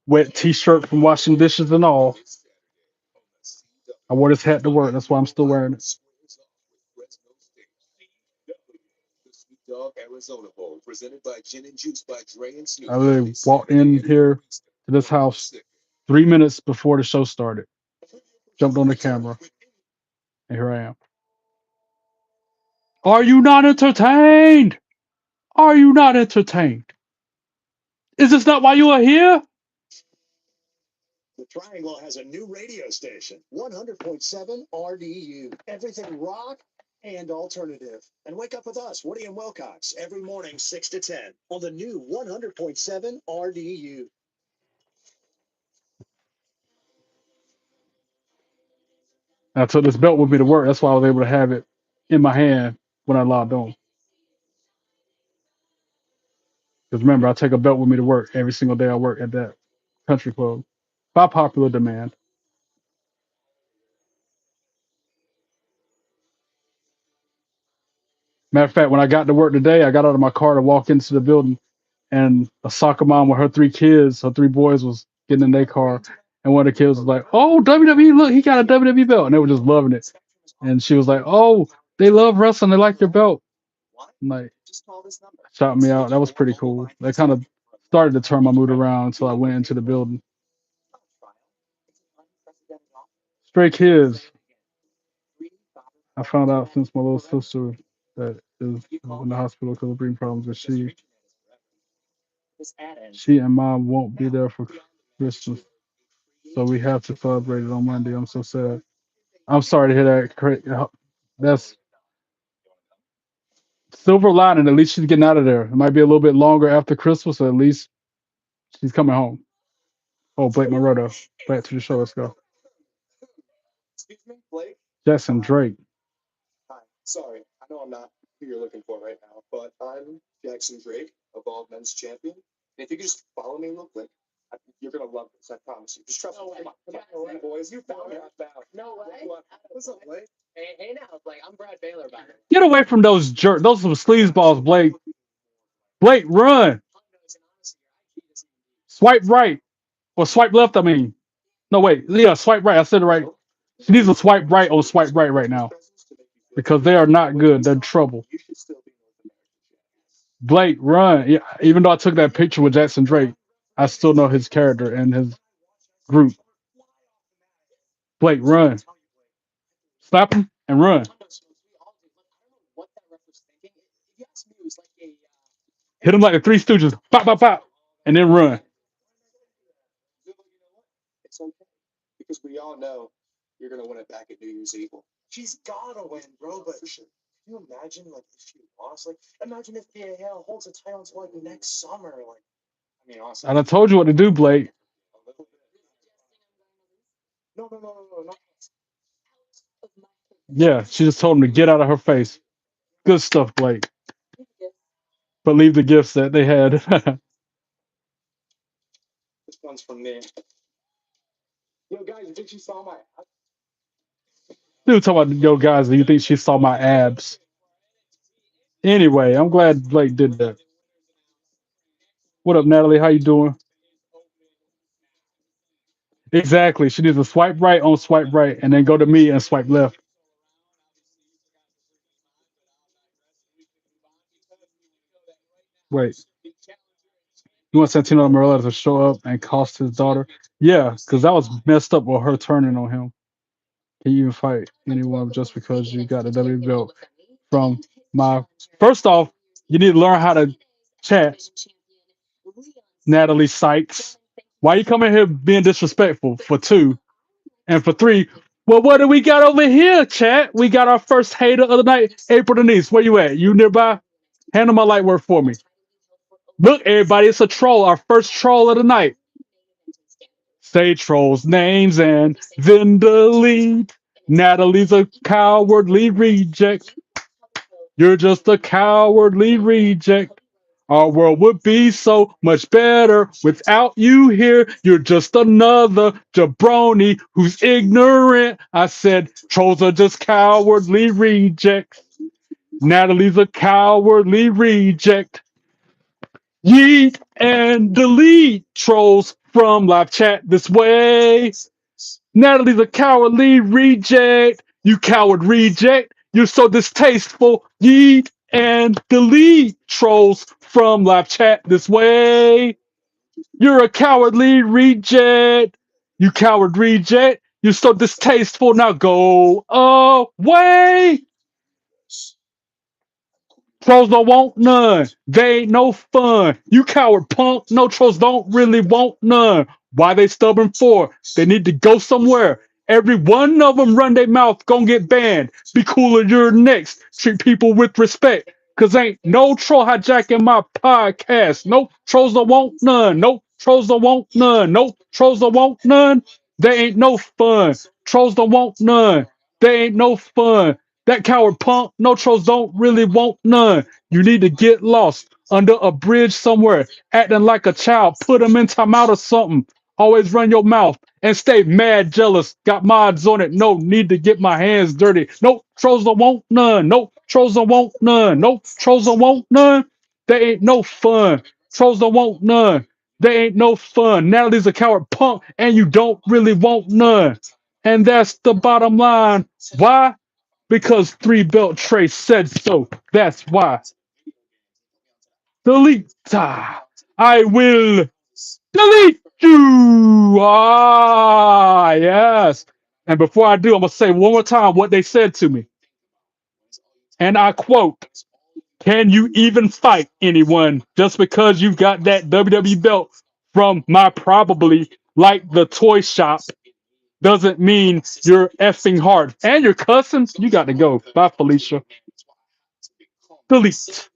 wet T-shirt from washing dishes and all. I wore this hat to work. That's why I'm still wearing it. I literally walked in here to this house 3 minutes before the show started. Jumped on the camera, and here I am. Are you not entertained? Are you not entertained? Is this not why you are here? I took this belt with me to work. That's why I was able to have it in my hand when I logged on. Because remember, I take a belt with me to work every single day I work at that country club by popular demand. Matter of fact, when I got to work today, I got out of my car to walk into the building, and a soccer mom with her three kids, her three boys, was getting in their car, and one of the kids was like, "Oh, WWE! Look, he got a WWE belt," and they were just loving it. And she was like, "Oh, they love wrestling. They like your belt." And like, shout me out. That was pretty cool. That kind of started to turn my mood around until I went into the building. Stray Kids. I found out since my little sister that is in the hospital because of breathing problems, that she and mom won't be there for Christmas, so we have to celebrate it on Monday. I'm so sad. I'm sorry to hear that. That's silver lining. At least she's getting out of there. It might be a little bit longer after Christmas, but at least she's coming home. Oh, Blake Moroto. Back to the show. Let's go. Jackson Drake. Get away from those jerks. Those are some sleazeballs, Blake. Blake, run. Swipe right. Or swipe left, I mean. No, wait. Yeah, swipe right. I said it right. She needs to swipe right or swipe right now. Because they are not good. They're trouble. Blake, run. Yeah, even though I took that picture with Jackson Drake, I still know his character and his group. Blake, run. Slap him and run. Hit him like the Three Stooges. Pop, pop, pop. And then run. And I told you what to do, Blake. Yeah, she just told him to get out of her face. Good stuff, Blake. But leave the gifts that they had. Dude, talking about, yo, guys, do you think she saw my abs? Anyway, I'm glad Blake did that. What up, Natalie? How you doing? Exactly. She needs to swipe right on swipe right and then go to me and swipe left. Wait. You want Santino Marella to show up and cost his daughter? Yeah, because that was messed up with her turning on him. Can you even fight anyone just because you got a W belt from my? First off, you need to learn how to chat, Natalie Sykes. Why you coming here being disrespectful? For two, and for three, well, what do we got over here, chat? We got our first hater of the night, April Denise. Where you at? You nearby? Handle my light work for me. Look, everybody, it's a troll. Our first troll of the night. Say trolls' names and then delete. Natalie's a cowardly reject. You're just a cowardly reject. Our world would be so much better without you here. You're just another jabroni who's ignorant. I said trolls are just cowardly rejects. Natalie's a cowardly reject. Yeet and delete trolls from live chat this way. Natalie's a cowardly reject. You coward reject. You're so distasteful. Yeet and delete trolls from live chat this way. You're a cowardly reject. You coward reject. You're so distasteful. Now go away. Trolls don't want none. They ain't no fun. You coward punk. No, trolls don't really want none. Why they stubborn for? They need to go somewhere. Every one of them run their mouth, gonna get banned. Be cooler, you're next. Treat people with respect. Cause ain't no troll hijacking my podcast. Nope, trolls don't want none. Nope, trolls don't want none. Nope, trolls don't want none. They ain't no fun. Trolls don't want none. They ain't no fun. That coward punk, no trolls don't really want none. You need to get lost under a bridge somewhere, acting like a child. Put them in timeout or something. Always run your mouth and stay mad jealous. Got mods on it. No need to get my hands dirty. Nope, trolls don't want none. Nope, Trolls don't want none. Nope. Trolls don't want none. They ain't no fun. Trolls don't want none. They ain't no fun. Natalie's a coward punk, and you don't really want none. And that's the bottom line. Why? Because three belt Trey said so. That's why. Delete. I will delete you. Ah, yes. And before I do, I'm gonna say one more time what they said to me. And I quote, can you even fight anyone just because you've got that WWE belt from my probably like the toy shop doesn't mean you're effing hard. And you're cussing? You got to go. Bye, Felicia. Delete.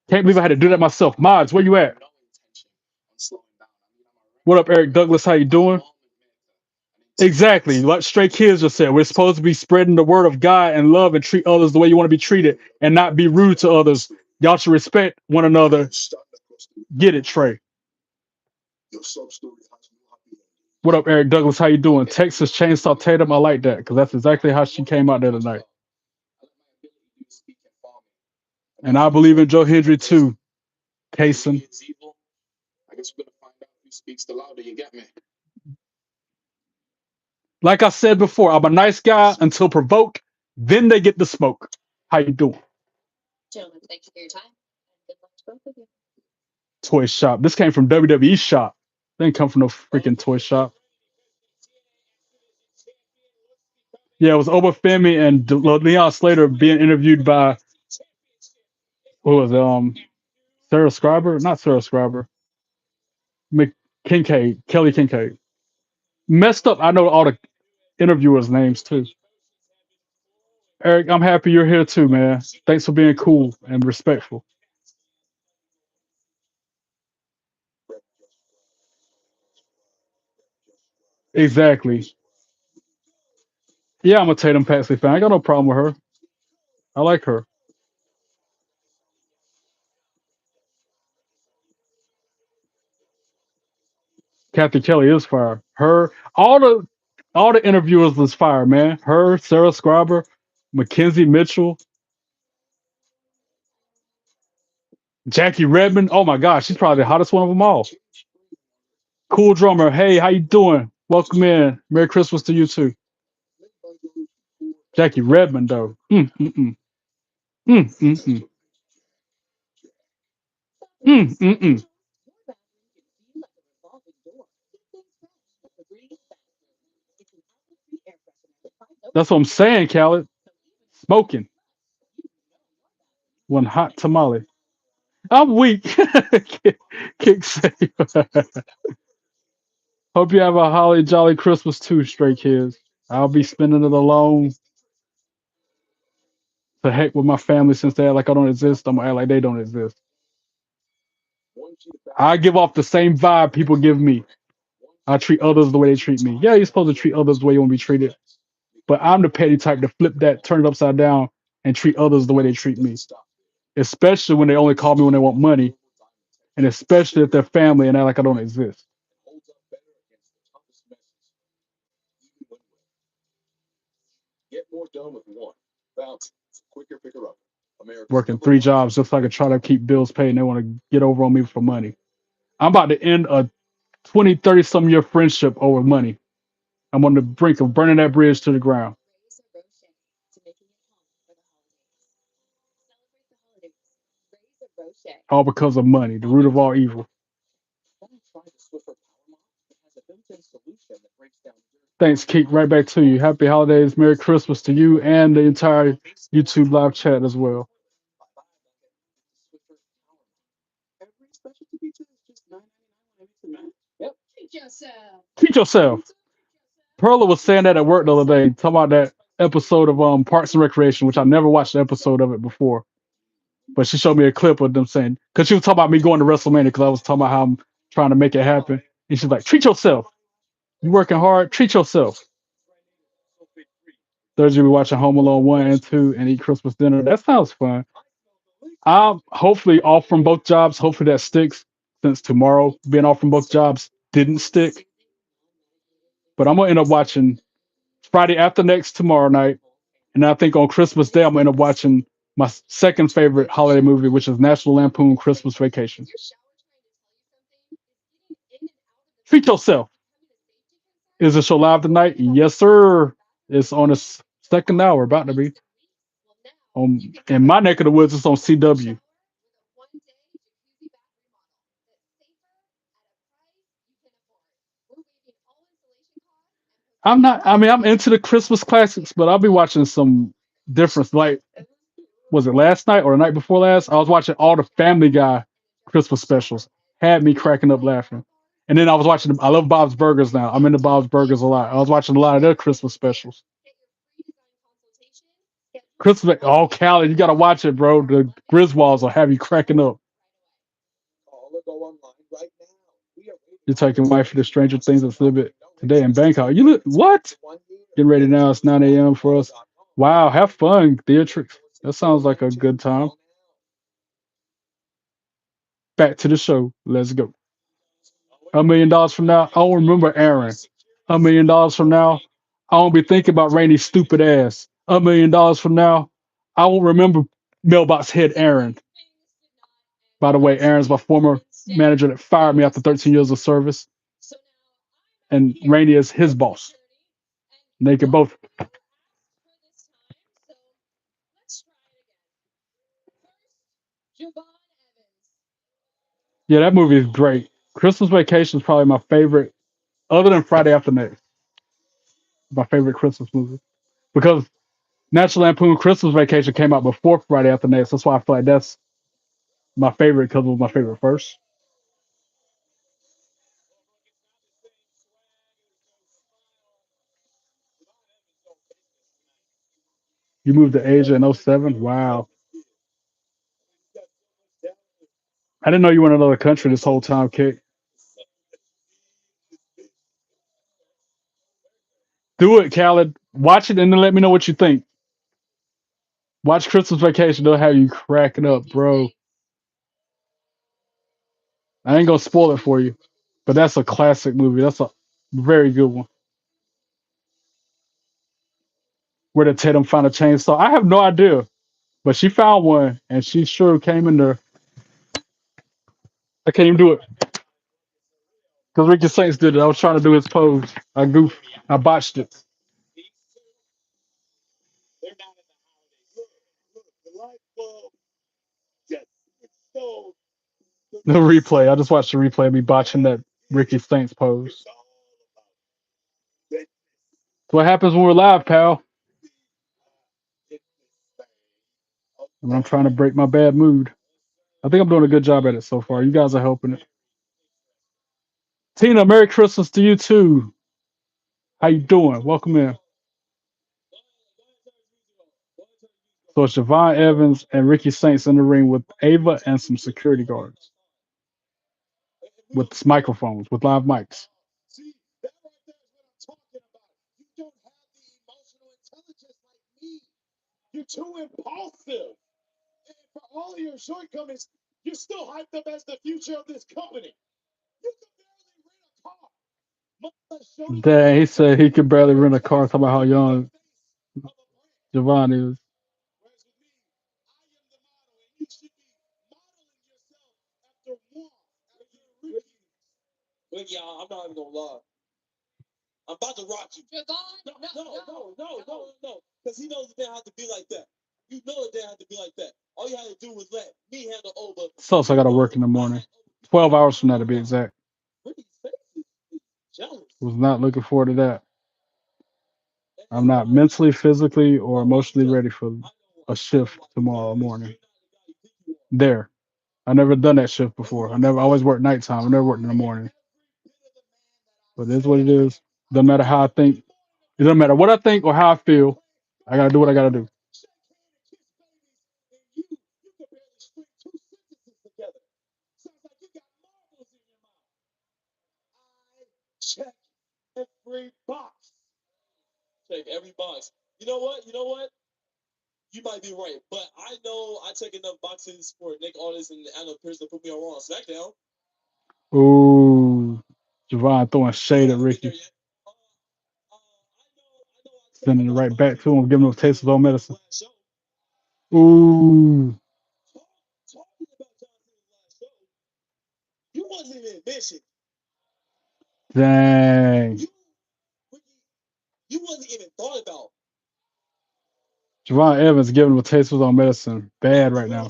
Can't believe I had to do that myself. Mods, where you at? What up, Eric Douglas? How you doing? Exactly. Like Stray Kids just said, we're supposed to be spreading the word of God and love and treat others the way you want to be treated and not be rude to others. Y'all should respect one another. Get it, Trey. What up, Eric Douglas? How you doing? Texas Chainsaw Tatum. I like that because that's exactly how she came out there tonight. And I believe in Joe Hendry too. Kaysen. Like I said before, I'm a nice guy until provoked. Then they get the smoke. How you doing? Toy shop. This came from WWE shop. They didn't come from no freaking toy shop. Yeah, it was Obafemi and Leon Slater being interviewed by what was it? Sarah Scriber? Not Sarah Scriber. Kincaid. Kelly Kincaid. Messed up. I know all the interviewers' names too. Eric, I'm happy you're here too, man. Thanks for being cool and respectful. Exactly. Yeah, I'm a Tatum Paxley fan. I got no problem with her. I like her. Kathy Kelly is fire. Her, all the interviewers was fire, man. Her, Sarah Scriber, Mackenzie Mitchell, Jackie Redmond. Oh my gosh, she's probably the hottest one of them all. Cool drummer. Hey, how you doing? Welcome in. Merry Christmas to you too. Jackie Redmond though. Mm, mm, mm. Mm, mm, mm. That's what I'm saying, Khaled. Smoking. One hot tamale. I'm weak. Kick save. Hope you have a holly jolly Christmas too, Stray Kids. I'll be spending it alone. To heck with my family since they act like I don't exist. I'm gonna act like they don't exist. I give off the same vibe people give me. I treat others the way they treat me. Yeah, you're supposed to treat others the way you want to be treated. But I'm the petty type to flip that, turn it upside down, and treat others the way they treat me. Especially when they only call me when they want money, and especially if they're family and act like I don't exist. Working three jobs just so I can try to keep bills paid, and they want to get over on me for money. I'm about to end a 20, 30 some year friendship over money. I'm on the brink of burning that bridge to the ground. All because of money, the root of all evil. Thanks, Keek. Right back to you. Happy holidays. Merry Christmas to you and the entire YouTube live chat as well. Treat yourself. Perla was saying that at work the other day, talking about that episode of Parks and Recreation, which I never watched an episode of it before. But she showed me a clip of them saying, because she was talking about me going to WrestleMania, because I was talking about how I'm trying to make it happen. And she's like, treat yourself. You working hard, treat yourself. Thursday we watching Home Alone 1 and 2 and eat Christmas dinner. That sounds fun. I'm hopefully off from both jobs. Hopefully that sticks since tomorrow being off from both jobs didn't stick. But I'm gonna end up watching Friday after next tomorrow night. And I think on Christmas Day, I'm gonna end up watching my second favorite holiday movie, which is National Lampoon Christmas Vacation. Treat yourself. Is the show live tonight? Yes, sir. It's on its second hour, about to be. In my neck of the woods, it's on CW. I'm not. I mean, I'm into the Christmas classics, but I'll be watching some different. Like, was it last night or the night before last? I was watching all the Family Guy Christmas specials. Had me cracking up laughing. And then I was watching. I love Bob's Burgers now. I'm into Bob's Burgers a lot. I was watching a lot of their Christmas specials. Christmas. Oh, Callie, you gotta watch it, bro. The Griswolds will have you cracking up. You're taking wife to Stranger Things exhibit today in Bangkok. You look what? Getting ready now. It's 9 a.m. for us. Wow, have fun, Beatrix. That sounds like a good time. Back to the show. Let's go. $1 million from now, I won't remember Aaron. $1 million from now, I won't be thinking about Rainey's stupid ass. $1 million from now, I won't remember mailbox head Aaron. By the way, Aaron's my former manager that fired me after 13 years of service, and Rainey is his boss. They can both. Yeah, that movie is great. Christmas Vacation is probably my favorite, other than Friday After Next. My favorite Christmas movie because National Lampoon Christmas Vacation came out before Friday After Next. That's why I feel like that's my favorite because it was my favorite first. You moved to Asia in '07. Wow. I didn't know you were in another country this whole time, Kate. Do it, Khaled. Watch it and then let me know what you think. Watch Christmas Vacation. They'll have you cracking up, bro. I ain't gonna spoil it for you, but that's a classic movie. That's a very good one. Where did Tatum find a chainsaw? I have no idea, but she found one and she sure came in there. I can't even do it because Ricky Saints did it. I was trying to do his pose. I goofed. I botched it. The replay. I just watched the replay of me botching that Ricky Saints pose. That's what happens when we're live, pal. When I'm trying to break my bad mood. I think I'm doing a good job at it so far. You guys are helping it. Tina, Merry Christmas to you too. How you doing? Welcome in. So it's Javon Evans and Ricky Saints in the ring with Ava and some security guards with microphones, with live mics. Dang, he said he could barely rent a car. Talk about how young Javon is. So I got to work in the morning. 12 hours from now to be exact. Was not looking forward to that. I'm not mentally, physically, or emotionally ready for a shift tomorrow morning. There. I never done that shift before. I always worked nighttime. I never worked in the morning. But it is what it is. Doesn't matter how I think. It doesn't matter what I think or how I feel. I gotta do what I gotta do. Ooh, Javon throwing shade at Ricky. Sending it right back to him, giving him a taste of his own medicine. Ooh, dang. Javon Evans giving him a taste of his own medicine. Bad right now.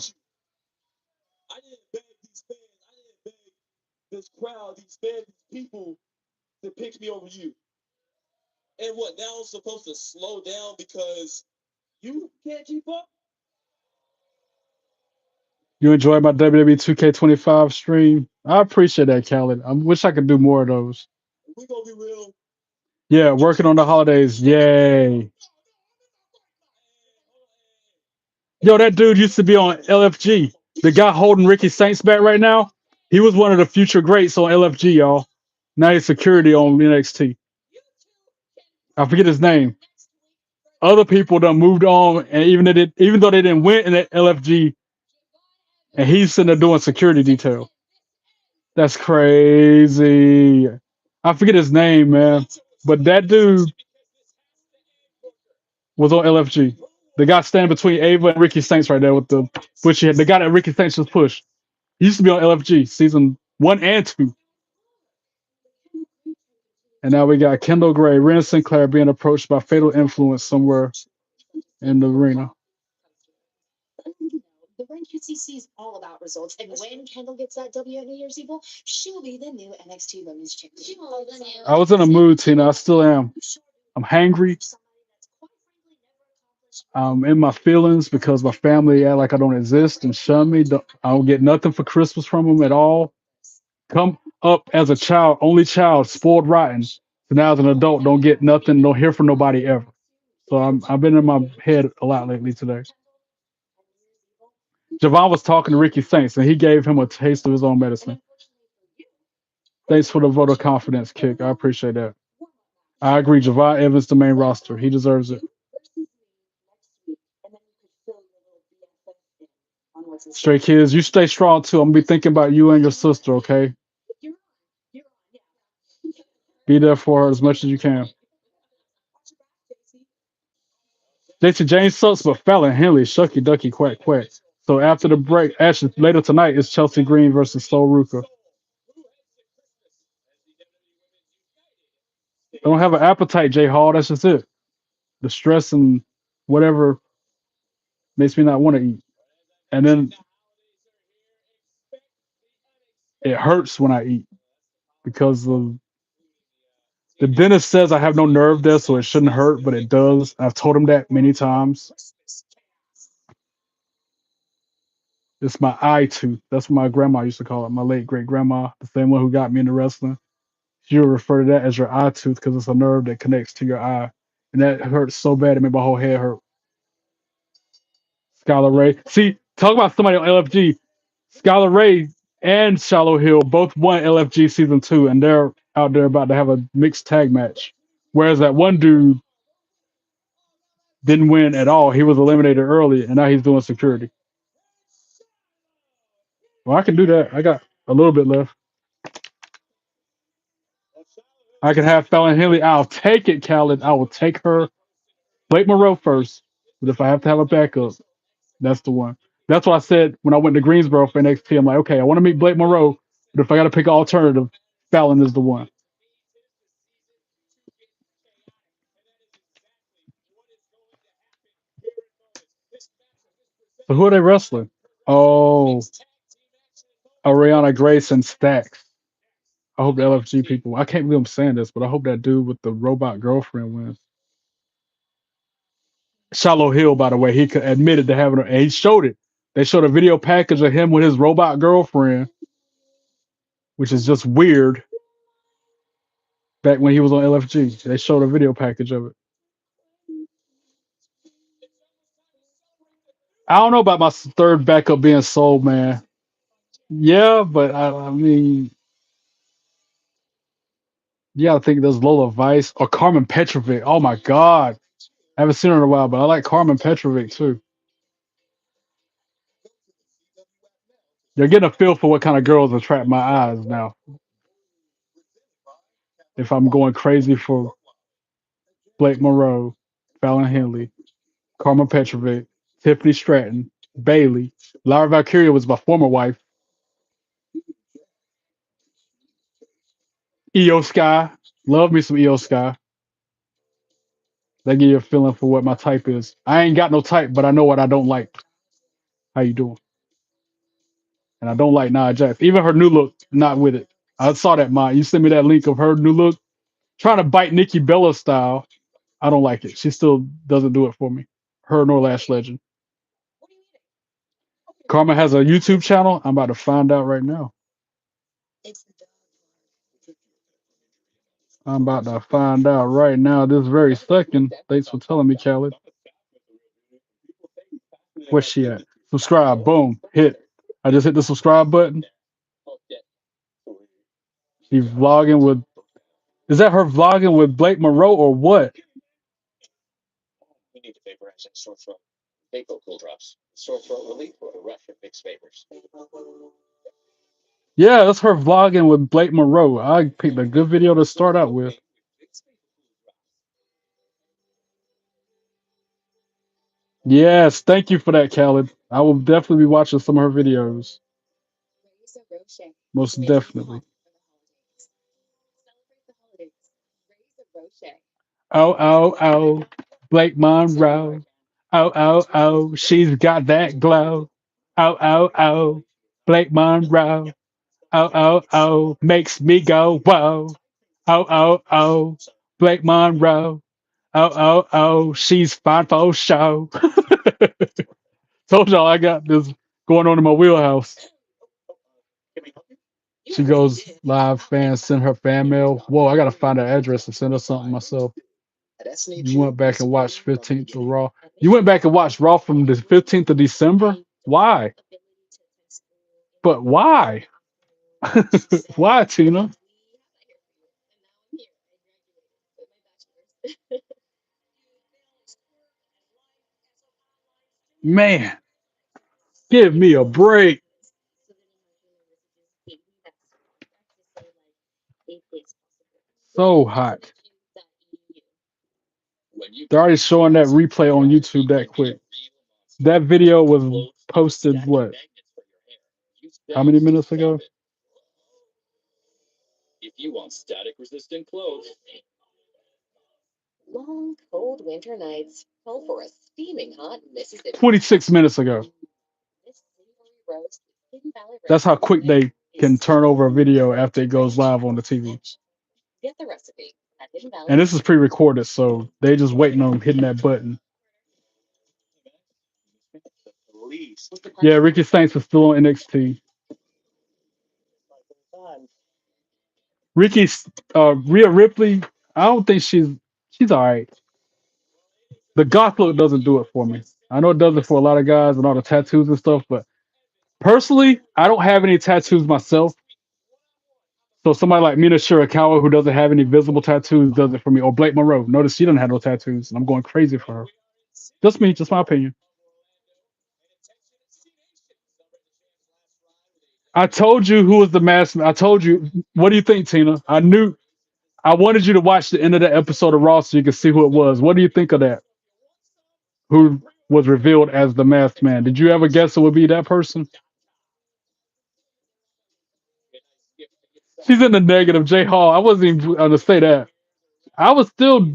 You enjoy my WWE 2K25 stream? I appreciate that, Khaled. I wish I could do more of those. Yeah, working on the holidays. Yay. Yo, that dude used to be on LFG. The guy holding Ricky Saints back right now, he was one of the future greats on LFG, y'all. Now he's security on NXT. I forget his name. Other people done moved on, and even though they didn't win in the LFG, and he's sitting there doing security detail. That's crazy. I forget his name, man. But that dude was on LFG. The guy standing between Ava and Ricky Saints right there with the bushy head. The guy that Ricky Saints just pushed. He used to be on LFG season 1 and 2. And now we got Kendall Gray, Ren Sinclair being approached by Fatal Influence somewhere in the arena. I was in a mood, Tina. I still am. I'm hangry. I'm in my feelings because my family act like I don't exist and shun me. I don't get nothing for Christmas from them at all. Come up as a child, only child, spoiled rotten. So now as an adult, don't get nothing, don't hear from nobody ever. So I've been in my head a lot lately today. Javon was talking to Ricky Saints, and he gave him a taste of his own medicine. Thanks for the vote of confidence, Kick. I appreciate that. I agree. Javon Evans, the main roster. He deserves it. Stray Kids, you stay strong too. I'm gonna be thinking about you and your sister, okay? Be there for her as much as you can. JT James sucks, but Fallon Henley, shucky ducky quack quack. So after the break, actually later tonight is Chelsea Green versus Sol Ruka. I don't have an appetite, J Hall. That's just it. The stress and whatever makes me not want to eat. And then it hurts when I eat because of the dentist says I have no nerve there, so it shouldn't hurt, but it does. I've told him that many times. It's my eye tooth. That's what my grandma used to call it. My late great grandma, the same one who got me into wrestling. She would refer to that as your eye tooth because it's a nerve that connects to your eye, and that hurts so bad it made my whole head hurt. Skylar Ray, see, talk about somebody on LFG. Skylar Ray and Shallow Hill both won LFG season 2, and they're out there about to have a mixed tag match. Whereas that one dude didn't win at all. He was eliminated early, and now he's doing security. Well, I can do that. I got a little bit left. I can have Fallon Henley. I'll take it, Khaled. I will take her. Blake Monroe first, but if I have to have a backup, that's the one. That's what I said when I went to Greensboro for NXT. I'm like, okay, I want to meet Blake Monroe, but if I got to pick an alternative, Fallon is the one. So who are they wrestling? Oh, Ariana Grace and Stax. I hope the LFG people. I can't believe I'm saying this, but I hope that dude with the robot girlfriend wins. Shallow Hill, by the way, he admitted to having her, and he showed it. They showed a video package of him with his robot girlfriend, which is just weird. Back when he was on LFG, they showed a video package of it. I don't know about my third backup being Soul Man. Yeah, but I mean, yeah, I think there's Lola Vice or Carmen Petrovic. Oh my God, I haven't seen her in a while, but I like Carmen Petrovic too. You're getting a feel for what kind of girls attract my eyes now. If I'm going crazy for Blake Monroe. Fallon Henley, Karma Petrovic, Tiffany Stratton, Bailey. Laura Valkyria was my former wife. EO Sky. Love me some EO Sky. They give you a feeling for what my type is. I ain't got no type, but I know what I don't like. How you doing? And I don't like Nia Jax. Even her new look, not with it. I saw that, Ma. You sent me that link of her new look. Trying to bite Nikki Bella style. I don't like it. She still doesn't do it for me. Her nor Lash Legend. Karma has a YouTube channel. I'm about to find out right now. I'm about to find out right now, this very second. Thanks for telling me, Khaled. Where's she at? Subscribe. Boom. Hit. I just hit the subscribe button. She's vlogging with. Is that her vlogging with Blake Monroe or what? Yeah, that's her vlogging with Blake Monroe. I picked a good video to start out with. Yes, thank you for that, Khaled. I will definitely be watching some of her videos. Most definitely. Oh, oh, oh. Blake Monroe. Oh, oh, oh. She's got that glow. Oh, oh, oh. Blake Monroe. Oh, oh, oh. Makes me go, whoa. Oh, oh, oh. Blake Monroe. Oh, oh, oh. She's fine for show. Told y'all I got this going on in my wheelhouse. She goes live, fans send her fan mail. Whoa, I gotta find her address and send her something myself. You went back and watched 15th of Raw. You went back and watched Raw from the 15th of December? Why? But why? Why, Tina? Man, give me a break. So hot. They're already showing that replay on YouTube that quick. That video was posted, what? How many minutes ago? Static resistant clothes. 26 minutes ago. That's how quick they can turn over a video after it goes live on the TV. And this is pre-recorded, so they just waiting on hitting that button. Yeah, Ricky Saints is still on NXT. Ricky's Rhea Ripley. I don't think she's all right. The goth look doesn't do it for me. I know it does it for a lot of guys and all the tattoos and stuff, but personally, I don't have any tattoos myself. So somebody like Mina Shirakawa who doesn't have any visible tattoos does it for me. Or Blake Monroe. Notice she doesn't have no tattoos, and I'm going crazy for her. Just me, just my opinion. I told you who was the mask. I told you. What do you think, Tina? I knew. I wanted you to watch the end of the episode of Raw so you could see who it was. What do you think of that? Who was revealed as the masked man? Did you ever guess it would be that person? She's in the negative. J Hall. I wasn't even going to say that. I would still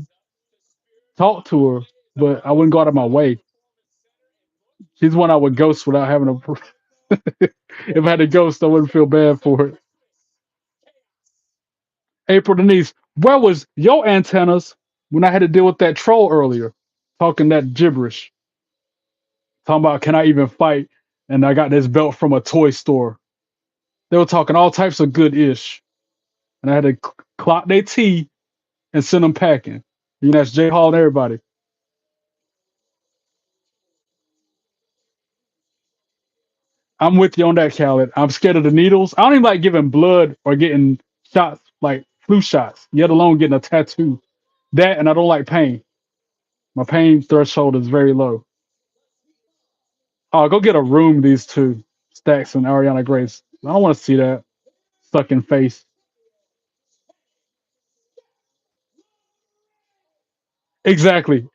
talk to her, but I wouldn't go out of my way. She's one I would ghost without having a. If I had a ghost, I wouldn't feel bad for it. April Denise, where was your antennas when I had to deal with that troll earlier, talking that gibberish, talking about can I even fight? And I got this belt from a toy store. They were talking all types of good ish, and I had to clock their tea and send them packing. You know, that's J Hall and everybody. I'm with you on that, Khaled. I'm scared of the needles. I don't even like giving blood or getting shots like flu shots, yet alone getting a tattoo. That and I don't like pain. My pain threshold is very low. Oh, go get a room, these two. Stacks and Ariana Grace. I don't want to see that. Sucking face. Exactly.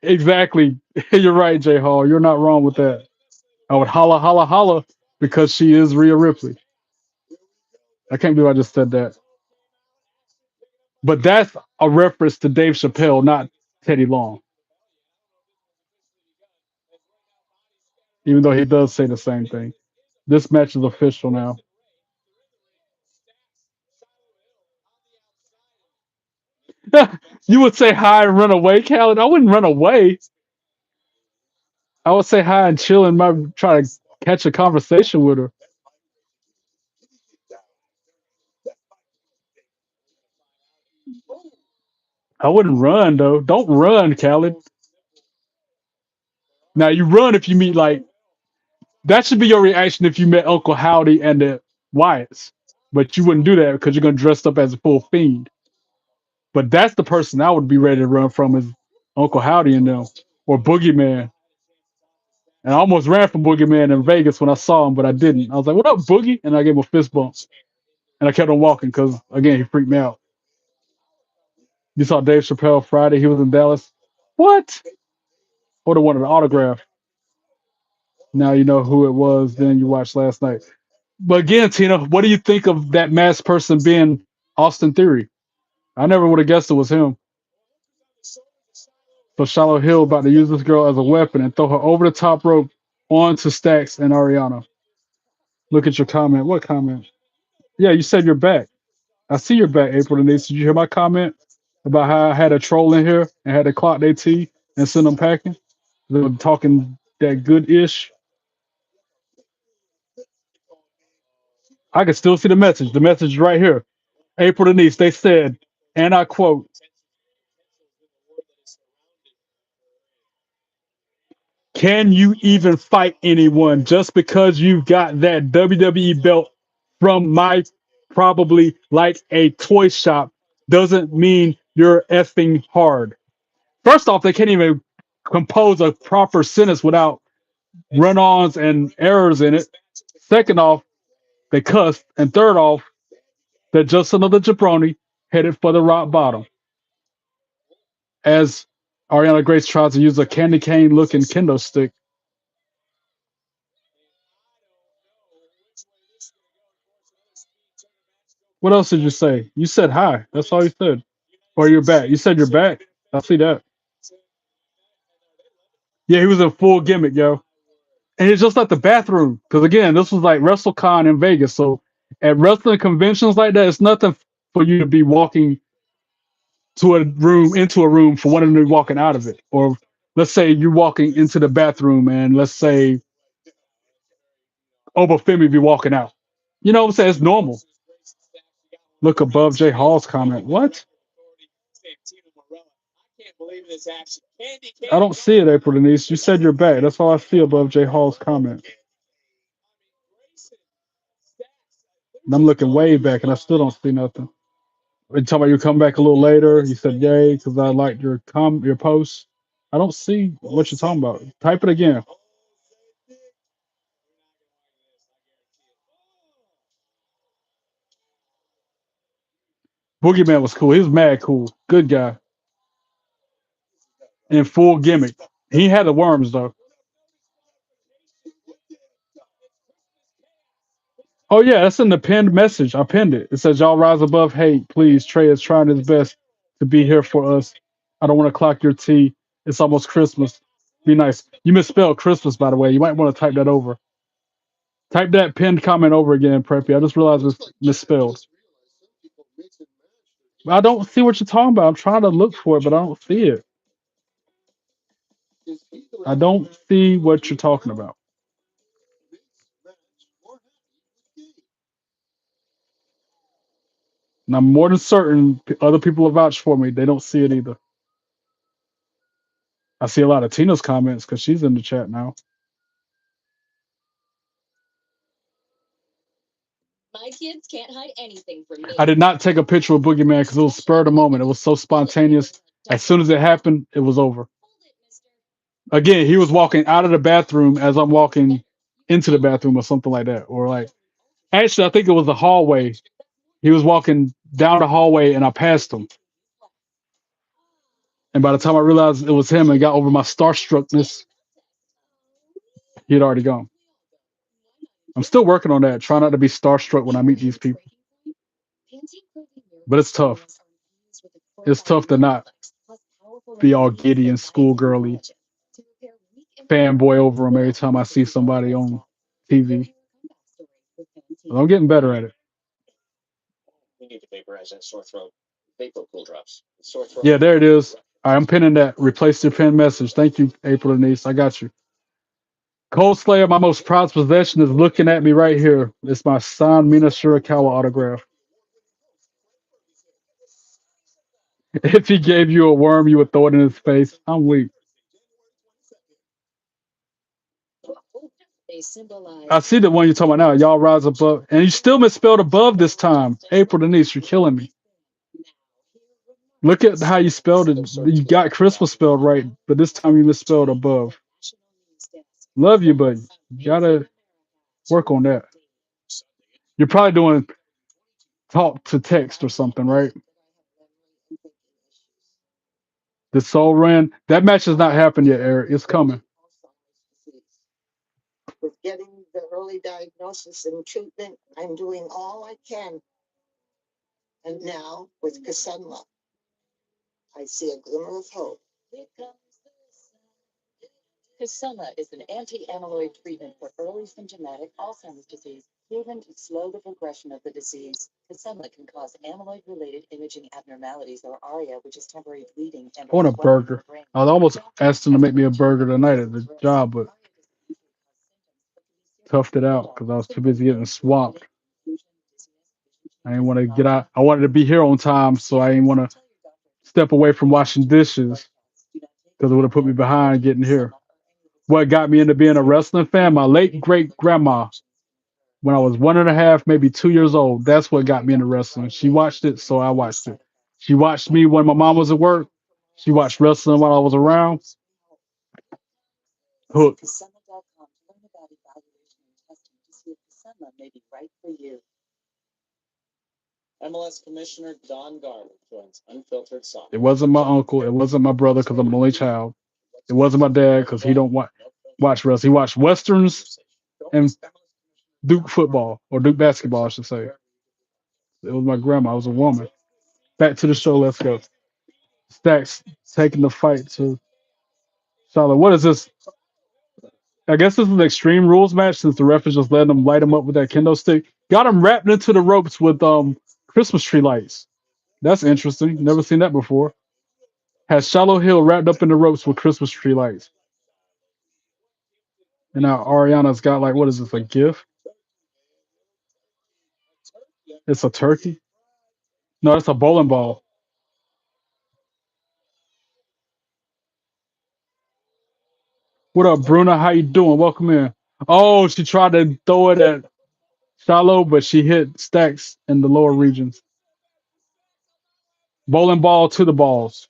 You're right, J Hall. You're not wrong with that. I would holla, holla, holla because she is Rhea Ripley. I can't believe I just said that. But that's a reference to Dave Chappelle, not Teddy Long, even though he does say the same thing. This match is official now. You would say hi and run away, Khaled? I wouldn't run away. I would say hi and chill and might try to catch a conversation with her. I wouldn't run though. Don't run, Khaled. Now you run if you meet like that should be your reaction if you met Uncle Howdy and the Wyatts. But you wouldn't do that because you're gonna dress up as a full fiend. But that's the person I would be ready to run from is Uncle Howdy and them or Boogeyman. And I almost ran from Boogeyman in Vegas when I saw him, but I didn't. I was like, "What up, Boogie?" And I gave him a fist bump, and I kept on walking because again he freaked me out. You saw Dave Chappelle Friday; he was in Dallas. What? Or the one of the autograph. Now you know who it was. Then you watched last night. But again, Tina, what do you think of that masked person being Austin Theory? I never would have guessed it was him. So Shallow Hill about to use this girl as a weapon and throw her over the top rope onto Stacks and Ariana. Look at your comment. What comment? Yeah, you said you're back. I see you're back, April Denise. Did you hear my comment about how I had a troll in here and had to clock their tea and send them packing? They were talking that good ish. I can still see the message. The message is right here. April Denise, they said, and I quote, can you even fight anyone just because you've got that WWE belt from my probably like a toy shop doesn't mean you're effing hard. First off, they can't even compose a proper sentence without run ons and errors in it. Second off, they cussed. And third off, they're just another jabroni headed for the rock bottom. As Ariana Grace tries to use a candy cane looking kendo stick. What else did you say? You said hi. That's all you said. Or you're back. You said you're back. I see that. Yeah, he was in full gimmick, yo. And it's just like the bathroom. Because again, this was like WrestleCon in Vegas. So at wrestling conventions like that, it's nothing for you to be walking to a room, into a room for one of them to be walking out of it. Or let's say you're walking into the bathroom and let's say Obafemi be walking out. You know what I'm saying? It's normal. Look above Jay Hall's comment. What? I don't see it, April Denise. You said you're back. That's all I see above Jay Hall's comment. And I'm looking way back and I still don't see nothing. You talking about you come back a little later. You said yay because I liked your post. I don't see what you're talking about. Type it again. Boogeyman was cool. He was mad cool. Good guy. In full gimmick. He had the worms though. Oh yeah, that's in the pinned message. I pinned it. It says y'all rise above hate, please. Trey is trying his best to be here for us. I don't want to clock your tea. It's almost Christmas. Be nice. You misspelled Christmas, by the way. You might want to type that over. Type that pinned comment over again, Preppy. I just realized it's misspelled. I don't see what you're talking about. I'm trying to look for it, but I don't see it. I don't see what you're talking about. And I'm more than certain other people will vouch for me. They don't see it either. I see a lot of Tina's comments because she's in the chat now. I did not take a picture of Boogeyman because it was spur of the moment. It was so spontaneous. As soon as it happened, it was over. Again, he was walking out of the bathroom as I'm walking into the bathroom or something like that. Or like, actually, I think it was the hallway. He was walking down the hallway and I passed him. And by the time I realized it was him and got over my starstruckness, he had already gone. I'm still working on that, trying not to be starstruck when I meet these people. But it's tough. It's tough to not be all giddy and schoolgirly, fanboy over them every time I see somebody on TV. But I'm getting better at it. Yeah, there it is. All right, I'm pinning that. Replace your pin message. Thank you, April Denise. I got you. Cold Slayer, my most prized possession, is looking at me right here. It's my signed Mina Shirakawa autograph. If he gave you a worm, you would throw it in his face. I'm weak. I see the one you're talking about now. Y'all rise above. And you still misspelled above this time. April Denise, you're killing me. Look at how you spelled it. You got Christmas spelled right, but this time you misspelled above. Love you, but you gotta work on that. You're probably doing talk to text or something, right? The Soul Ran. That match has not happened yet, Eric. It's coming. I want a burger. I was almost asked him to make me a burger tonight at the job, but toughed it out because I was too busy getting swamped. I didn't want to get out. I wanted to be here on time, so I didn't want to step away from washing dishes because it would have put me behind getting here. What got me into being a wrestling fan? My late great grandma, when I was 1.5, maybe 2 years old. That's what got me into wrestling. She watched it, so I watched it. She watched me when my mom was at work. She watched wrestling while I was around. Hooked. It wasn't my uncle. It wasn't my brother because I'm an only child. It wasn't my dad because he don't watch wrestling. He watched westerns and Duke football or Duke basketball, I should say. It was my grandma. I was a woman. Back to the show. Let's go. Stacks taking the fight to Charlotte. What is this? I guess this is an Extreme Rules match since the ref is just letting them light him up with that kendo stick. Got him wrapped into the ropes with Christmas tree lights. That's interesting. Never seen that before. Has Shallow Hill wrapped up in the ropes with Christmas tree lights. And now Ariana's got like, what is this, a gift? It's a turkey? No, it's a bowling ball. What up, Bruna? How you doing? Welcome in. Oh, she tried to throw it at Shallow, but she hit Stacks in the lower regions. Bowling ball to the balls.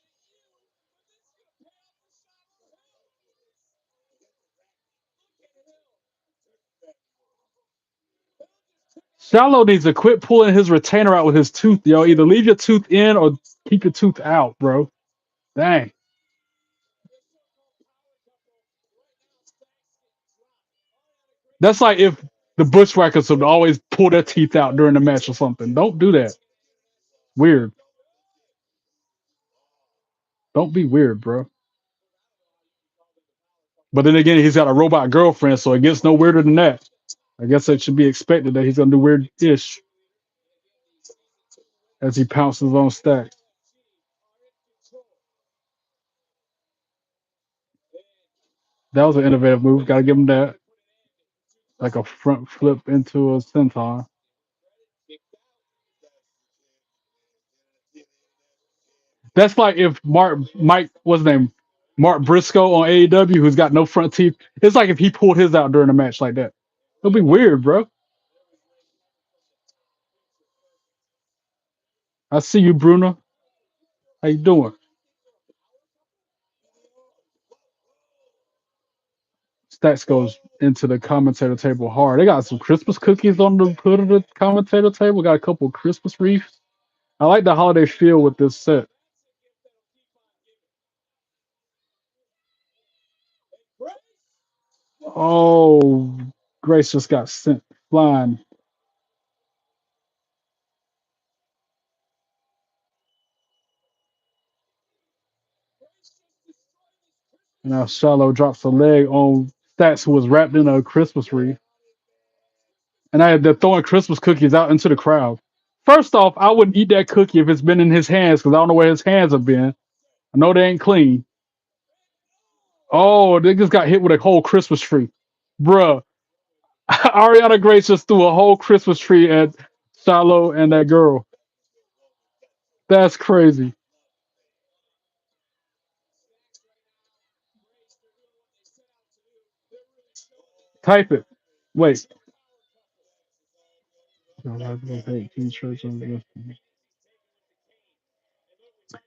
Shallow needs to quit pulling his retainer out with his tooth, yo. Either leave your tooth in or keep your tooth out, bro. Dang. That's like if the Bushwhackers would always pull their teeth out during the match or something. Don't do that. Weird. Don't be weird, bro. But then again, he's got a robot girlfriend, so it gets no weirder than that. I guess it should be expected that he's gonna do weird ish as he pounces on Stacks. That was an innovative move. Gotta give him that. Like a front flip into a senton. That's like if Mike, what's his name? Mark Briscoe on AEW, who's got no front teeth. It's like if he pulled his out during a match like that. It'll be weird, bro. I see you, Bruno. How you doing? Stacks goes into the commentator table hard. They got some Christmas cookies on the hood of the commentator table. Got a couple of Christmas wreaths. I like the holiday feel with this set. Oh, Grace just got sent flying. Now Charlotte drops a leg on Stats, who was wrapped in a Christmas wreath. And they're throwing Christmas cookies out into the crowd. First off, I wouldn't eat that cookie if it's been in his hands because I don't know where his hands have been. I know they ain't clean. Oh, they just got hit with a whole Christmas tree. Bruh. Ariana Grace just threw a whole Christmas tree at Shiloh and that girl. That's crazy. Type it. Wait.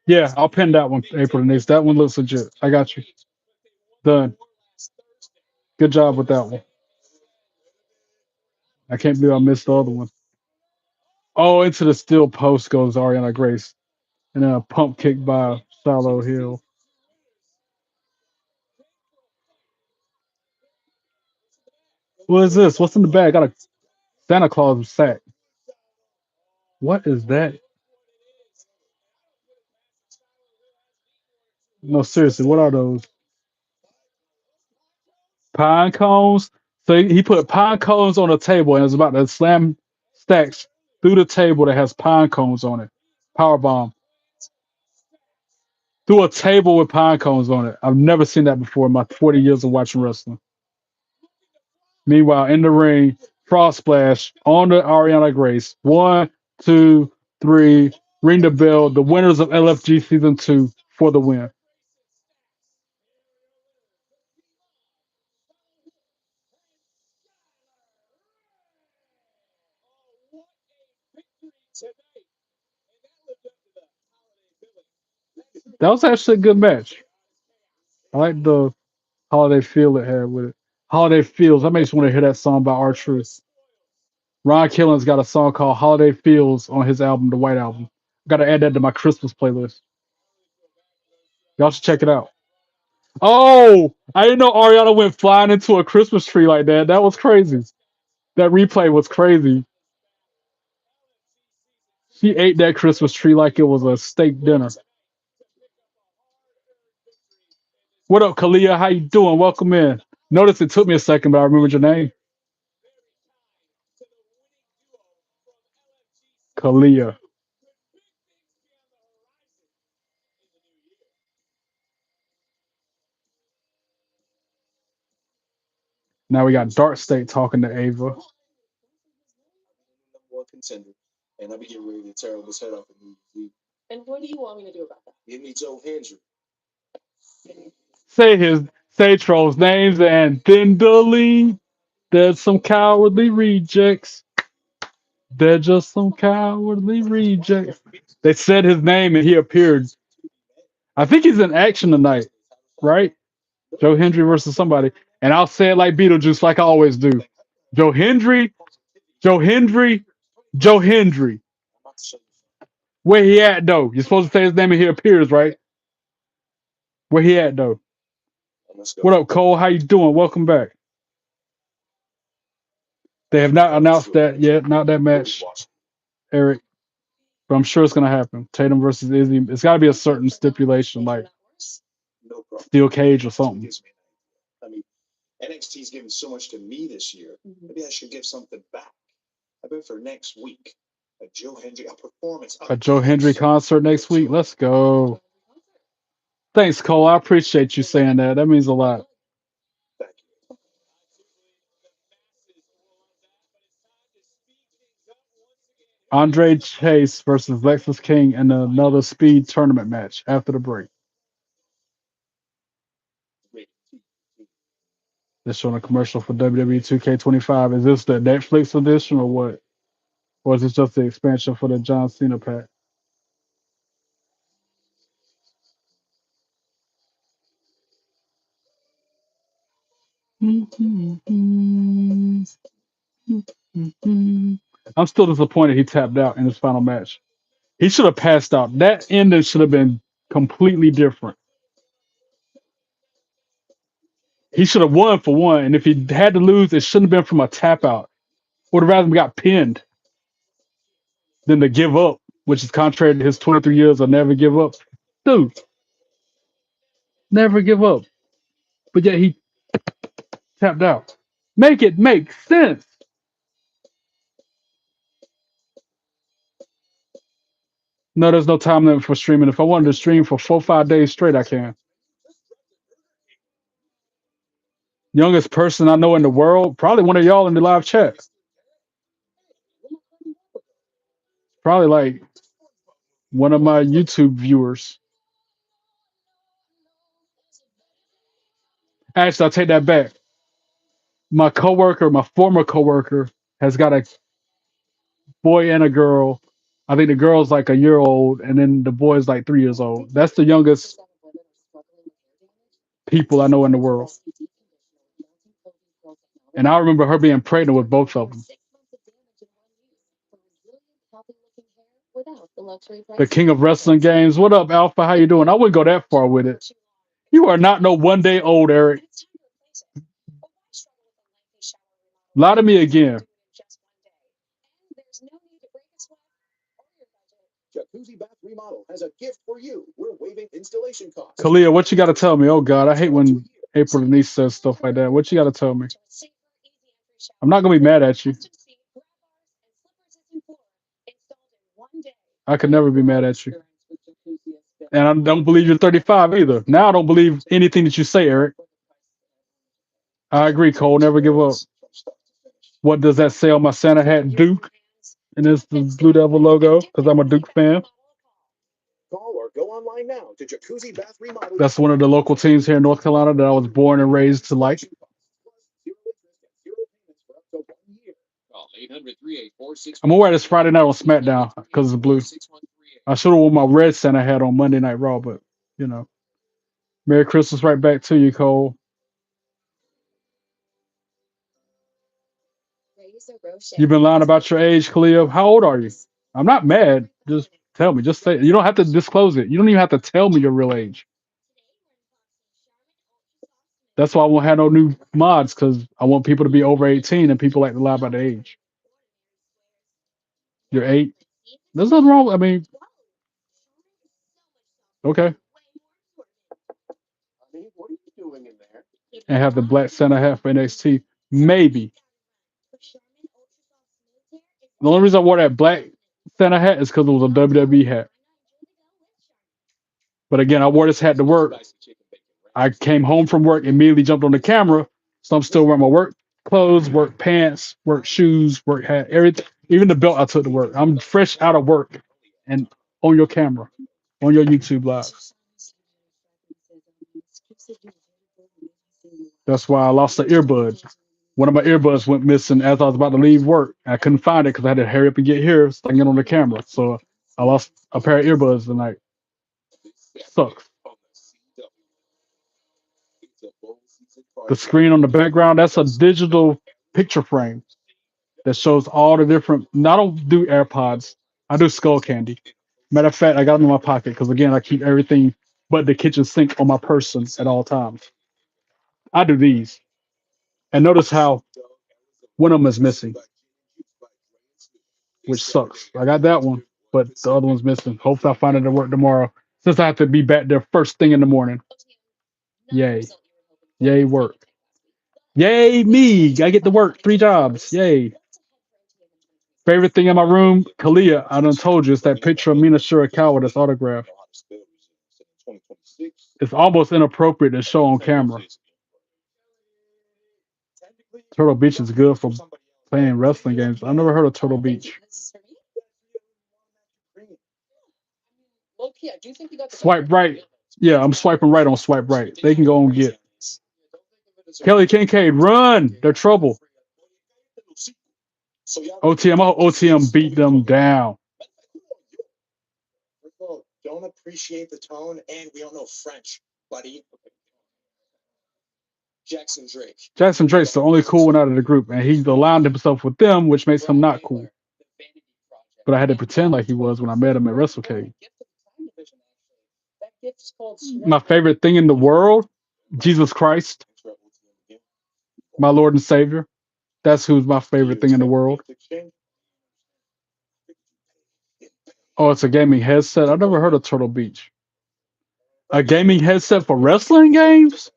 Yeah, I'll pin that one, April Denise. That one looks legit. I got you. Done. Good job with that one. I can't believe I missed the other one. Oh, into the steel post goes Ariana Grace. And then a pump kick by Shiloh Hill. What is this? What's in the bag? Got a Santa Claus sack. What is that? No, seriously, what are those? Pine cones? So he put pine cones on a table and was about to slam stacks through the table that has pine cones on it. Power bomb. Through a table with pine cones on it. I've never seen that before in my 40 years of watching wrestling. Meanwhile, in the ring, Frost Splash on the Ariana Grace. One, two, three. Ring the bell. The winners of LFG Season 2 for the win. That was actually a good match. I like the holiday feel it had with it. Holiday Feels. That makes me want to hear that song by R-Truth. Ron Killen's got a song called Holiday Feels on his album, The White Album. Got to add that to my Christmas playlist. Y'all should check it out. Oh, I didn't know Ariana went flying into a Christmas tree like that. That was crazy. That replay was crazy. She ate that Christmas tree like it was a steak dinner. What up, Kalia? How you doing? Welcome in. Notice it took me a second, but I remembered your name. Kalia. Now we got Dark State talking to Ava. Say his say trolls names and then delete. There's some cowardly rejects. They're just some cowardly rejects. They said his name and he appeared. I think he's in action tonight, right? Joe Hendry versus somebody. And I'll say it like Beetlejuice, like I always do. Joe Hendry, Joe Hendry, Joe Hendry. Where he at though? You're supposed to say his name and he appears, right? Where he at though? What up, Cole? How you doing? Welcome back. They have not announced that yet, not that match, Eric. But I'm sure it's gonna happen. Tatum versus Izzy. It's gotta be a certain stipulation, like steel cage or something. A Joe Hendry concert next week. Let's go. Thanks, Cole. I appreciate you saying that. That means a lot. Andre Chase versus Lexus King in another speed tournament match after the break. They're showing a commercial for WWE 2K25. Is this the Netflix edition or what? Or is this just the expansion for the John Cena pack? I'm still disappointed he tapped out in his final match. He should have passed out. That ending should have been completely different. He should have won for one, and if he had to lose, it shouldn't have been from a tap out. Would have rather got pinned than to give up, which is contrary to his 23 years of never give up. Dude, never give up. But yet he tapped out. Make it make sense. No, there's no time limit for streaming. If I wanted to stream for 4 or 5 days straight, I can. Youngest person I know in the world, probably one of y'all in the live chat. Probably like one of my YouTube viewers. Actually, I'll take that back. My coworker, my former coworker, has got a boy and a girl. I think the girl's like a year old, and then the boy's like 3 years old. That's the youngest people I know in the world. And I remember her being pregnant with both of them. The king of wrestling games. What up, Alpha? How you doing? I wouldn't go that far with it. You are not no 1 day old, Eric. Lie to me again. Kalia, what you got to tell me? Oh God, I hate when April Denise says stuff like that. What you got to tell me? I'm not gonna be mad at you. I could never be mad at you. And I don't believe you're 35 either. Now I don't believe anything that you say, Eric. I agree, Cole. Never give up. What does that say on my Santa hat? Duke. And it's the Blue Devil logo because I'm a Duke fan. That's one of the local teams here in North Carolina that I was born and raised to like. I'm gonna wear this Friday night on SmackDown because it's blue. I should have worn my red Santa hat on Monday Night Raw, but you know. Merry Christmas right back to you, Cole. You've been lying about your age, Khalil. How old are you? I'm not mad. Just tell me. Just say. You don't have to disclose it. You don't even have to tell me your real age. That's why I won't have no new mods because I want people to be over 18 and people like to lie about the age. You're 8. There's nothing wrong. I mean, okay. And have the black Santa hat for NXT. Maybe. The only reason I wore that black Santa hat is because it was a WWE hat. But again, I wore this hat to work. I came home from work, immediately jumped on the camera, so I'm still wearing my work clothes, work pants, work shoes, work hat, everything. Even the belt I took to work. I'm fresh out of work and on your camera, on your YouTube live. That's why I lost the earbud. One of my earbuds went missing as I was about to leave work. I couldn't find it because I had to hurry up and get here so I can get on the camera. So I lost a pair of earbuds tonight. Sucks. The screen on the background, that's a digital picture frame that shows all the different. I don't do AirPods. I do Skull Candy. Matter of fact, I got them in my pocket because again, I keep everything but the kitchen sink on my person at all times. I do these, and notice how one of them is missing, which sucks. I got that one, but the other one's missing. Hopefully, I find it to work tomorrow since I have to be back there first thing in the morning. Yay, yay, work. Yay, me! I get to work 3 jobs. Yay. Favorite thing in my room, Kalia, I done told you, it's that picture of Mina Shirakawa that's autographed. It's almost inappropriate to show on camera. Turtle Beach is good for playing wrestling games. I've never heard of Turtle Beach. Swipe right. Yeah, I'm swiping right on swipe right. They can go and get. Kelly Kincaid, run! They're trouble. OTM, OTM beat them down. Don't appreciate the tone, and we don't know French, buddy. Jackson Drake's the only cool one out of the group, and he's aligned himself with them, which makes him not cool. But I had to pretend like he was when I met him at WrestleCade. My favorite thing in the world, Jesus Christ. My Lord and Savior. That's who's my favorite thing in the world. Oh, it's a gaming headset. I've never heard of Turtle Beach. A gaming headset for wrestling games?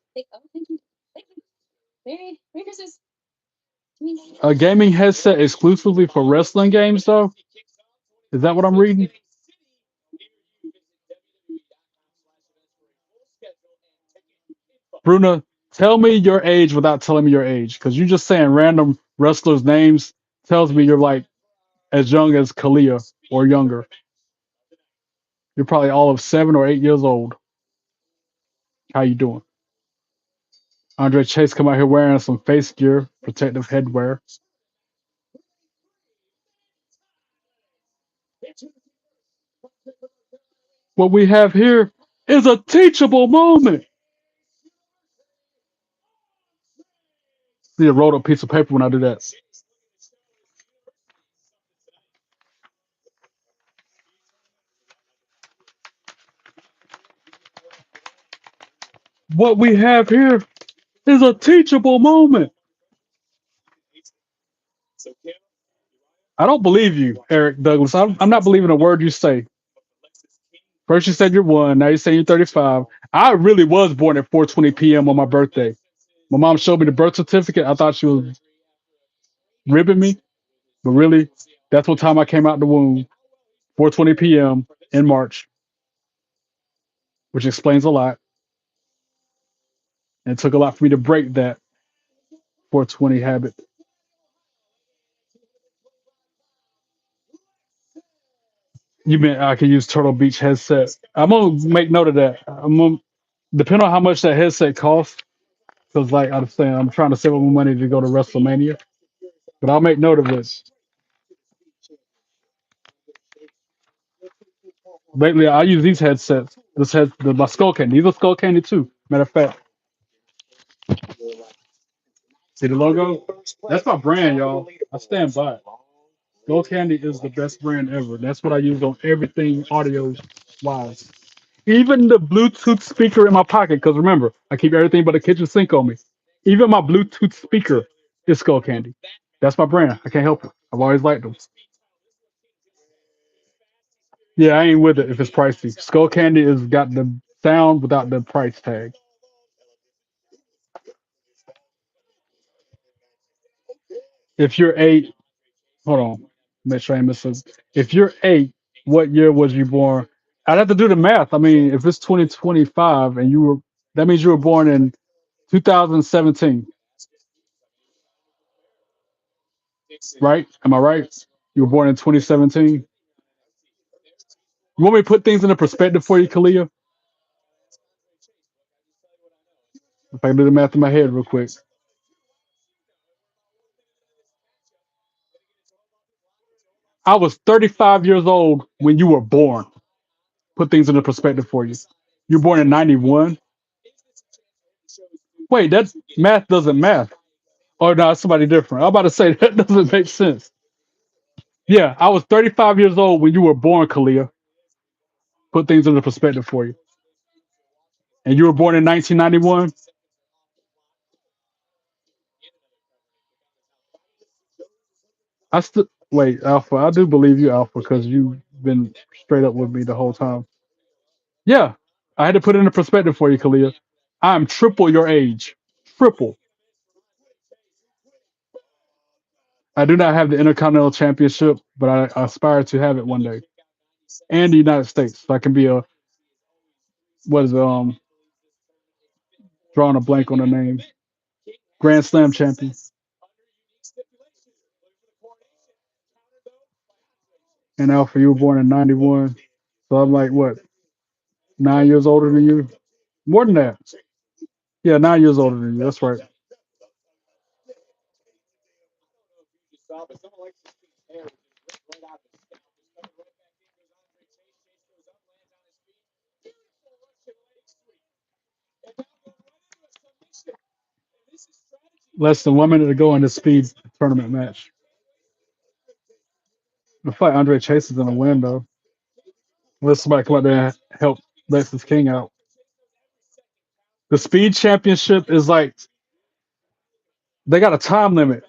A gaming headset exclusively for wrestling games, though? Is that what I'm reading? Bruna, tell me your age without telling me your age, because you just saying random wrestlers' names tells me you're like as young as Kalia or younger. You're probably all of 7 or 8 years old. How you doing? Andre Chase come out here wearing some face gear, protective headwear. What we have here is a teachable moment. Need a rolled up piece of paper when I do that. What we have here is a teachable moment. I don't believe you, Eric Douglas. I'm not believing a word you say. First you said you're one, now you say you're 35. I really was born at 4:20 p.m. on my birthday. My mom showed me the birth certificate. I thought she was ribbing me, but really, that's what time I came out the womb. 4:20 p.m. in March, which explains a lot. And it took a lot for me to break that 420 habit. You meant I could use Turtle Beach headset. I'm gonna make note of that. I'm gonna depend on how much that headset costs. Because like I'm saying, I'm trying to save up my money to go to WrestleMania. But I'll make note of this. Lately, I use these headsets. This has my Skull Candy. These are Skull Candy too. Matter of fact, see the logo? That's my brand, y'all. I stand by it. Skull Candy is the best brand ever. That's what I use on everything audio wise. Even the Bluetooth speaker in my pocket, because remember, I keep everything but a kitchen sink on me. Even my Bluetooth speaker is Skull Candy. That's my brand. I can't help it. I've always liked them. Yeah, I ain't with it if it's pricey. Skull Candy has got the sound without the price tag. If you're eight, hold on, make sure I ain't missing. If you're eight, what year was you born? I'd have to do the math. I mean, if it's 2025 and you were, that means you were born in 2017, right? Am I right? You were born in 2017. You want me to put things into perspective for you, Kalia? If I can do the math in my head real quick. I was 35 years old when you were born. Put things into perspective for you. You were born in 91. Wait, that math doesn't math. Oh no, it's somebody different. I'm about to say that doesn't make sense. Yeah, I was 35 years old when you were born, Kalia. Put things into perspective for you. And you were born in 1991. I still wait, Alpha. I do believe you, Alpha, because you've been straight up with me the whole time. Yeah, I had to put it into perspective for you, Kalia. I'm triple your age. Triple. I do not have the Intercontinental Championship, but I aspire to have it one day. And the United States. So I can be a what is it, drawing a blank on the name. Grand Slam champion. And Alpha, you were born in 91. So I'm like, what, 9 years older than you? More than that. Yeah, 9 years older than you. That's right. Less than 1 minute to go in the speed tournament match. The fight Andre Chase is going to win, though. Unless somebody come out there and help Lexus King out. The speed championship is like They got a time limit.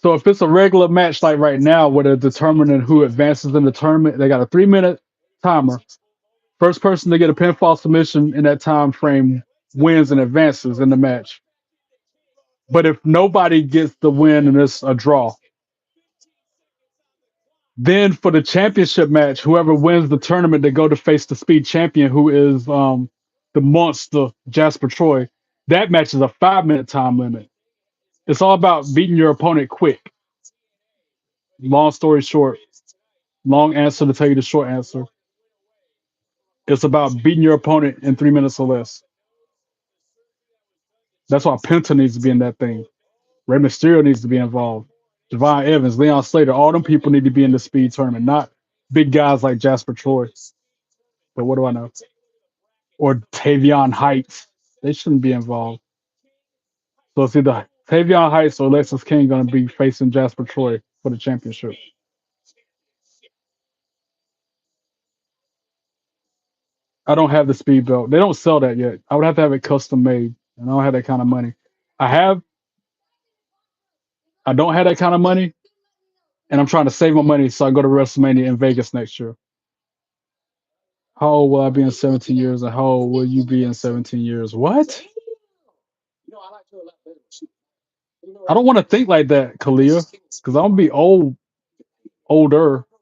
So if it's a regular match like right now where they're determining who advances in the tournament, they got a 3 minute timer. First person to get a pinfall submission in that time frame wins and advances in the match. But if nobody gets the win and it's a draw, then for the championship match, whoever wins the tournament, they go to face the speed champion, who is the monster Jasper Troy. That match is a 5 minute time limit. It's all about beating your opponent quick. Long story short, long answer to tell you the short answer. It's about beating your opponent in 3 minutes or less. That's why Penta needs to be in that thing. Rey Mysterio needs to be involved. Javon Evans, Leon Slater, all them people need to be in the speed tournament, not big guys like Jasper Troy. But what do I know? Or Tavion Heights. They shouldn't be involved. So it's either Tavion Heights or Alexis King going to be facing Jasper Troy for the championship. I don't have the speed belt. They don't sell that yet. I would have to have it custom made, and I don't have that kind of money. I have. I don't have that kind of money, and I'm trying to save my money so I go to WrestleMania in Vegas next year. How old will I be in 17 years, and how old will you be in 17 years? What? I don't want to think like that, Kalia, because I'm gonna be older.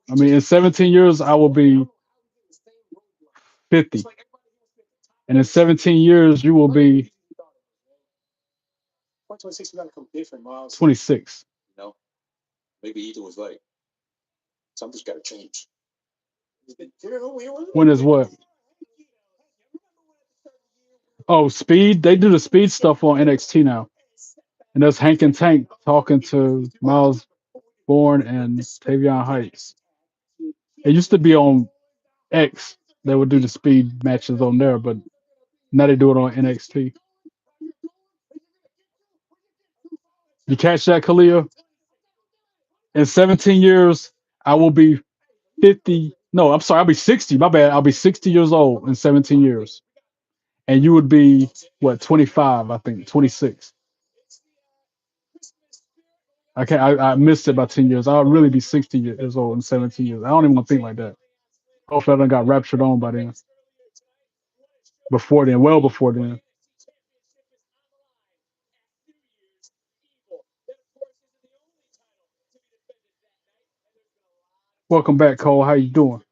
I mean, in 17 years, I will be 50, and in 17 years, you will be 26. When is what? Oh, speed. They do the speed stuff on NXT now, and that's Hank and Tank talking to Miles Bourne and Tavion Heights. It used to be on X. They would do the speed matches on there, but now they do it on NXT. You catch that, Kalia? In 17 years, I will be 50. No, I'm sorry, I'll be 60. My bad. I'll be 60 years old in 17 years. And you would be, what, 25, I think, 26. I missed it by 10 years. I'll really be 60 years old in 17 years. I don't even want to think like that. Hopefully, I done got raptured on by then. Before then, well before then. Welcome back, Cole. How you doing?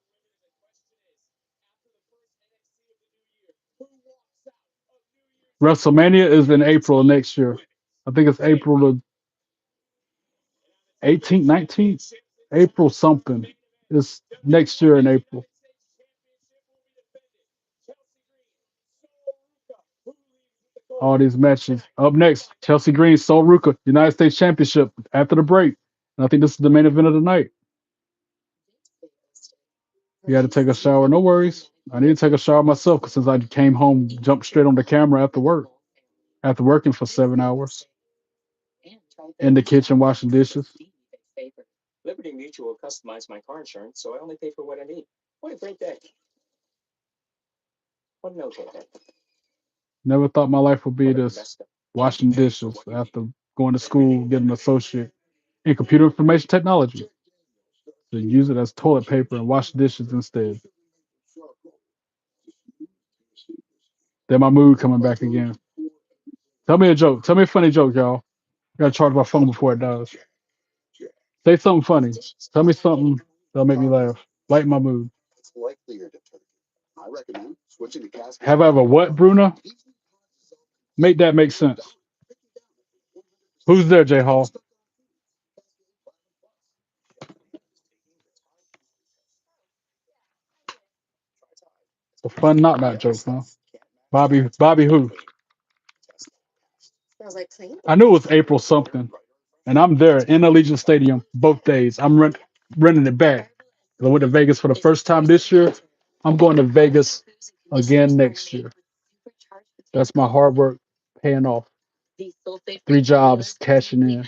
WrestleMania is in April next year. I think it's April the 18th, 19th, April something. It's next year in April. All these matches. Up next, Chelsea Green, Sol Ruka, United States Championship after the break. And I think this is the main event of the night. You got to take a shower. No worries. I need to take a shower myself because since I came home, jumped straight on the camera after work, after working for 7 hours in the kitchen washing dishes. Never thought my life would be this washing dishes after going to school, getting an associate in computer information technology. To use it as toilet paper and wash dishes instead. Then my mood coming back again. Tell me a joke. Tell me a funny joke, y'all. I gotta charge my phone before it dies. Say something funny. Tell me something that'll make me laugh. Lighten my mood. Have I ever what, Bruno? Make that make sense. Who's there, J Hall? A fun knock joke, huh? Bobby who? I knew it was April something. And I'm there in Allegiant Stadium both days. I'm renting it back. I went to Vegas for the first time this year. I'm going to Vegas again next year. That's my hard work paying off. 3 jobs cashing in.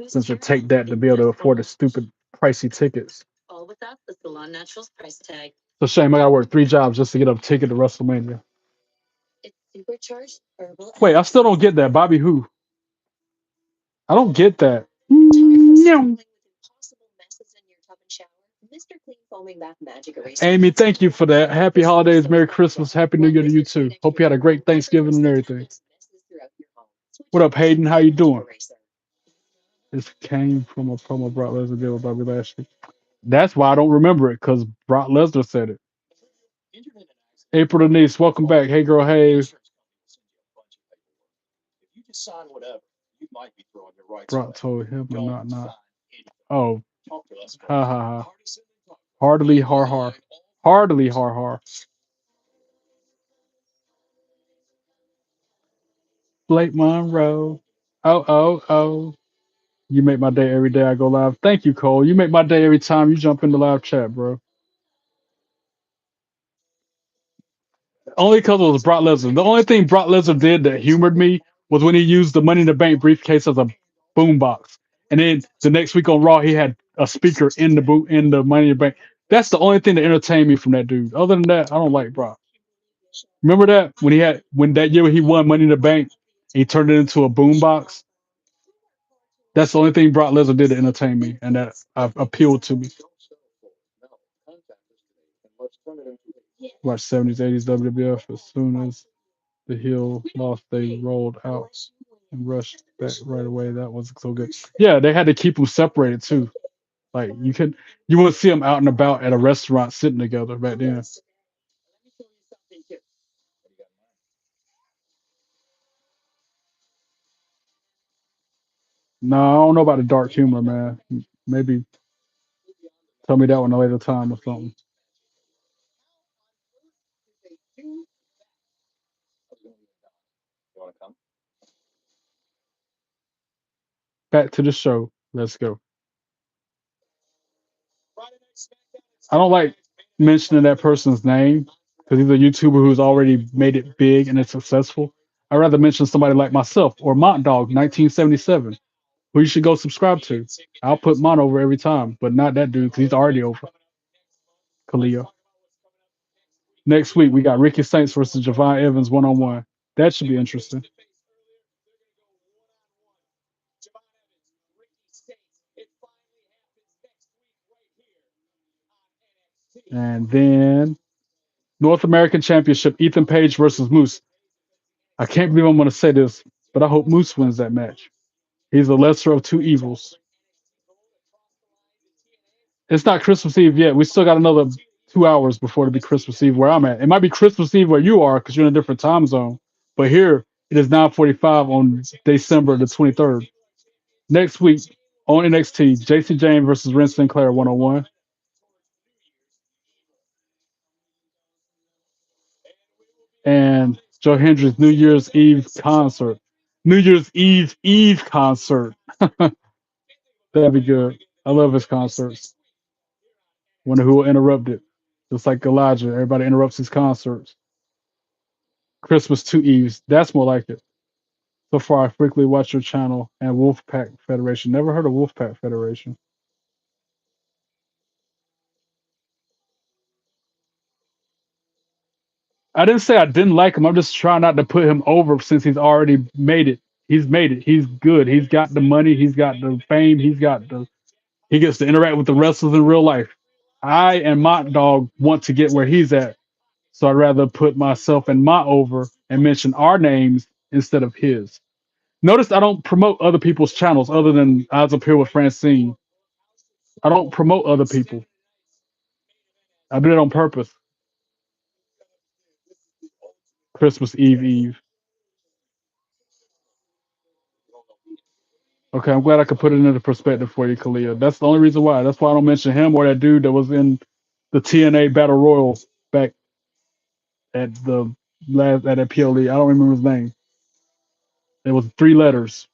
Since you take that to be able to afford the stupid pricey tickets. It's a shame I gotta work 3 jobs just to get a ticket to WrestleMania. Wait, I still don't get that. Bobby who? I don't get that. No. Amy, thank you for that. Happy holidays, Merry Christmas, Happy New Year to you too. Hope you had a great Thanksgiving and everything. What up, Hayden? How you doing? This came from a promo Brock Lesnar did with Bobby Lashley. That's why I don't remember it, because Brock Lesnar said it. April Denise, welcome back. Hey girl, hey. Brock told him or not. Oh, ha ha ha. Heartily har har. Heartily har har. Blake Monroe. Oh, oh, oh. You make my day every day I go live. Thank you, Cole. You make my day every time you jump in the live chat, bro. Only because it was Brock Lesnar. The only thing Brock Lesnar did that humored me was when he used the Money in the Bank briefcase as a boombox. And then the next week on Raw, he had a speaker in the in the Money in the Bank. That's the only thing that entertained me from that dude. Other than that, I don't like Brock. Remember that when that year he won Money in the Bank, he turned it into a boombox. That's the only thing Brock Lesnar did to entertain me, and that appealed to me. Watch 70s, 80s WWF. As soon as the heel lost, they rolled out and rushed back right away. That was so good. Yeah, they had to keep them separated too. Like you wouldn't see them out and about at a restaurant sitting together back then. No, I don't know about the dark humor, man. Maybe tell me that one a later time or something. Back to the show. Let's go. I don't like mentioning that person's name because he's a YouTuber who's already made it big and it's successful. I'd rather mention somebody like myself or Mont Dog 1977, who you should go subscribe to. I'll put Mont over every time, but not that dude because he's already over. Kalia. Next week we got Ricky Saints versus Javon Evans 1-on-1. That should be interesting. And then North American Championship, Ethan Page versus Moose. I can't believe I'm going to say this, but I hope Moose wins that match. He's the lesser of two evils. It's not Christmas Eve yet. We still got another 2 hours before it be Christmas Eve where I'm at. It might be Christmas Eve where you are because you're in a different time zone. But here it is 9:45 on December the 23rd. Next week on NXT, JC James versus Ren Sinclair 1-on-1. And Joe Hendry's New Year's Eve concert. New Year's Eve concert. That'd be good. I love his concerts. Wonder who will interrupt it. Just like Elijah, everybody interrupts his concerts. Christmas two Eves. That's more like it. So far, I frequently watch your channel and Wolfpack Federation. Never heard of Wolfpack Federation. I didn't say I didn't like him. I'm just trying not to put him over since he's already made it. He's made it. He's good. He's got the money. He's got the fame. He gets to interact with the wrestlers in real life. I and Mott Dog want to get where he's at. So I'd rather put myself and Mott over and mention our names instead of his. Notice I don't promote other people's channels other than Eyes Up Here with Francine. I don't promote other people. I did it on purpose. Christmas Eve Eve. Okay, I'm glad I could put it into perspective for you, Kalia. That's the only reason why. That's why I don't mention him or that dude that was in the TNA Battle Royal back at the last at that PLE. I don't remember his name. It was 3 letters.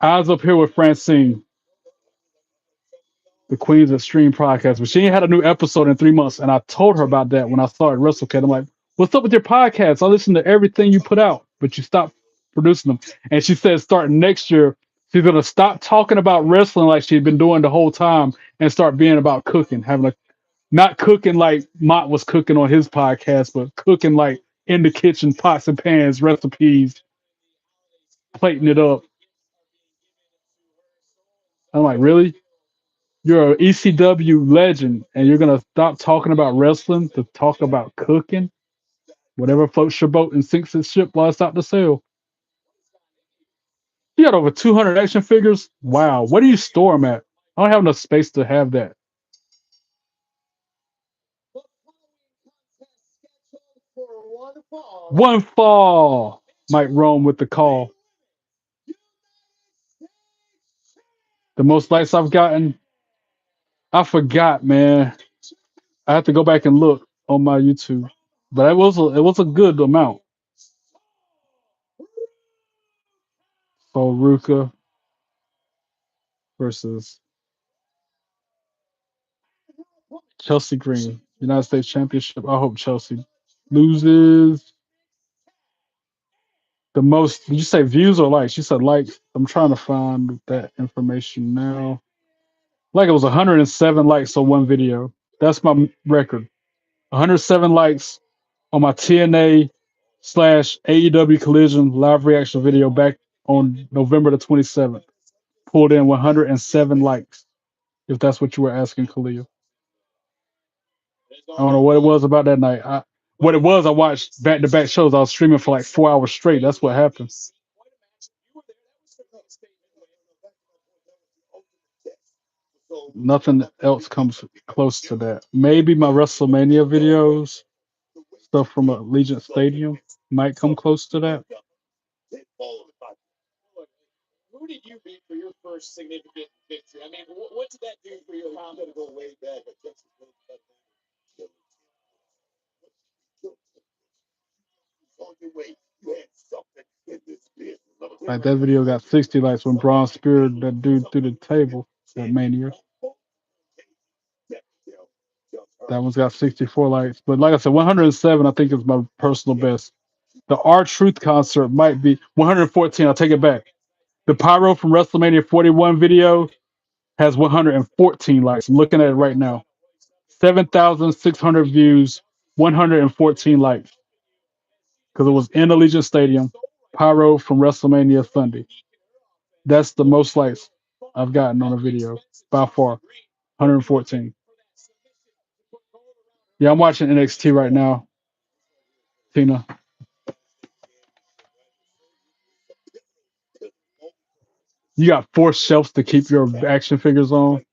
Eyes Up Here with Francine, the Queen's Extreme podcast. But she ain't had a new episode in 3 months, and I told her about that when I started WrestleCat. I'm like, "What's up with your podcast? I listen to everything you put out, but you stopped producing them." And she said, starting next year, she's gonna stop talking about wrestling like she'd been doing the whole time and start being about cooking, having a Not cooking like Mott was cooking on his podcast, but cooking like in the kitchen, pots and pans, recipes, plating it up. I'm like, really? You're an ECW legend, and you're gonna stop talking about wrestling to talk about cooking? Whatever floats your boat and sinks its ship while it's out to sail. You got over 200 action figures? Wow. Where do you store them at? I don't have enough space to have that. One fall might roam with the call. The most likes I've gotten, I forgot, man. I have to go back and look on my YouTube, but it was a good amount. So Ruka versus Chelsea Green, United States Championship. I hope Chelsea loses. The most, did you say views or likes? You said likes. I'm trying to find that information now. Like it was 107 likes on one video. That's my record. 107 likes on my TNA slash AEW Collision live reaction video back on November the 27th. Pulled in 107 likes, if that's what you were asking, Khalil. I don't know what it was about that night. What it was, I watched back to back shows. I was streaming for like 4 hours straight. That's what happened. Nothing else comes close to that. Maybe my WrestleMania videos, stuff from Allegiant Stadium, might come close to that. Like that video got 60 likes when Braun speared that dude through the table at Mania. That one's got 64 likes. But like I said, 107 I think is my personal best. The R Truth concert might be 114. I'll take it back. The Pyro from WrestleMania 41 video has 114 likes. I'm looking at it right now. 7,600 views, 114 likes. Because it was in Allegiant Stadium. Pyro from WrestleMania Sunday. That's the most likes I've gotten on a video by far. 114. Yeah, I'm watching NXT right now, Tina. You got 4 shelves to keep your action figures on.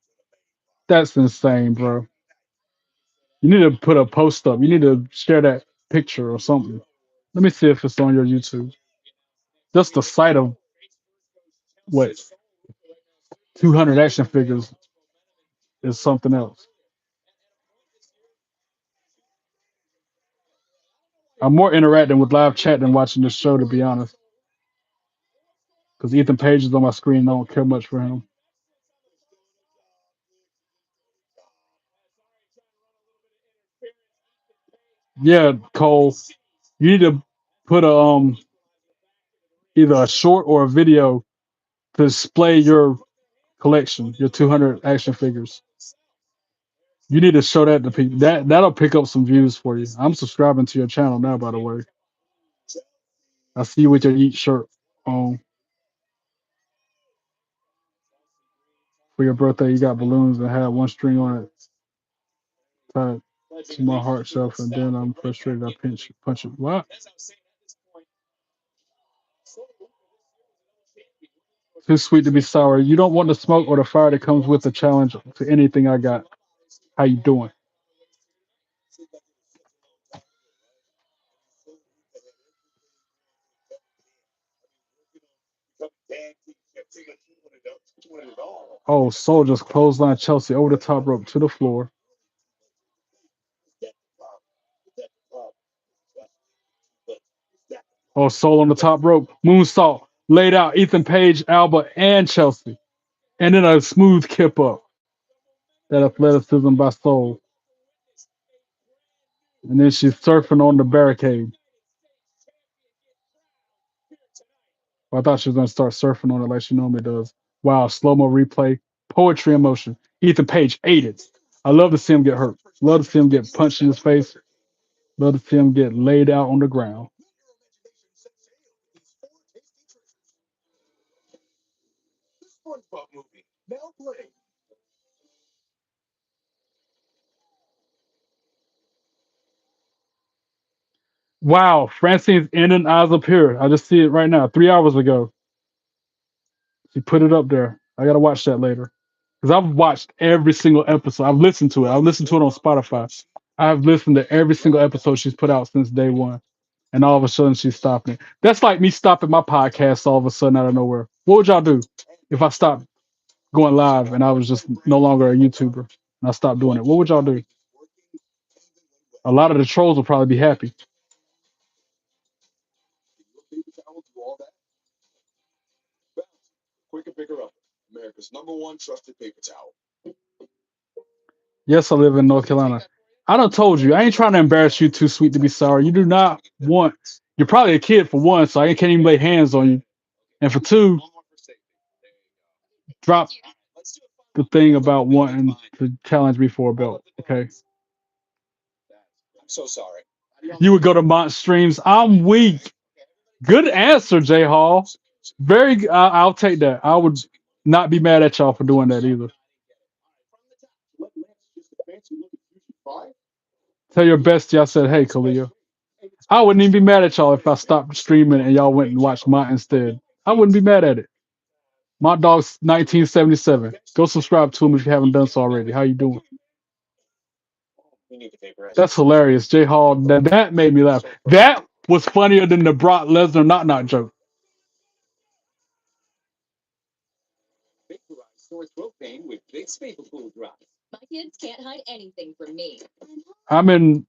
That's insane, bro. You need to put a post up. You need to share that picture or something. Let me see if it's on your YouTube. Just the sight of what 200 action figures is something else. I'm more interacting with live chat than watching the show, to be honest. Because Ethan Page is on my screen. I don't care much for him. Yeah, Cole, you need to put a either a short or a video to display your collection, your 200 action figures. You need to show that to people. That'll pick up some views for you. I'm subscribing to your channel now, by the way. I see you with your Eat shirt on for your birthday. You got balloons and had one string on it tied to my heart shelf, and then I'm frustrated. I punch it. What? Too sweet to be sour. You don't want the smoke or the fire that comes with the challenge to anything I got. How you doing? Oh, Soul just clothesline Chelsea over the top rope to the floor. Oh, Soul on the top rope. Moonsault. Laid out Ethan Page, Alba, and Chelsea. And then a smooth kip up. That athleticism by Soul. And then she's surfing on the barricade. Well, I thought she was going to start surfing on it like she normally does. Wow, slow mo replay. Poetry in motion. Ethan Page ate it. I love to see him get hurt. Love to see him get punched in his face. Love to see him get laid out on the ground. Wow, Francine's in and eyes up here. I just see it right now. 3 hours ago, she put it up there. I gotta watch that later because I've watched every single episode. I've listened to it. I've listened to it on Spotify. I've listened to every single episode she's put out since day one. And all of a sudden she's stopping it. That's like me stopping my podcast all of a sudden out of nowhere. What would y'all do if I stopped going live and I was just no longer a YouTuber and I stopped doing it? What would y'all do? A lot of the trolls will probably be happy. Yes, I live in North Carolina. I done told you, I ain't trying to embarrass you, too sweet to be sorry. You do not want, you're probably a kid for one, so I can't even lay hands on you. And for two, drop the thing about wanting to challenge me for a belt, okay? You would go to Mont Streams. I'm weak. Good answer, J Hall. I'll take that. I would not be mad at y'all for doing that either. Tell your bestie I said, hey, Kalia. I wouldn't even be mad at y'all if I stopped streaming and y'all went and watched mine instead. I wouldn't be mad at it. My dog's 1977. Go subscribe to him if you haven't done so already. How you doing? That's hilarious, J Hall. That made me laugh. That was funnier than the Brock Lesnar knock joke. I'm in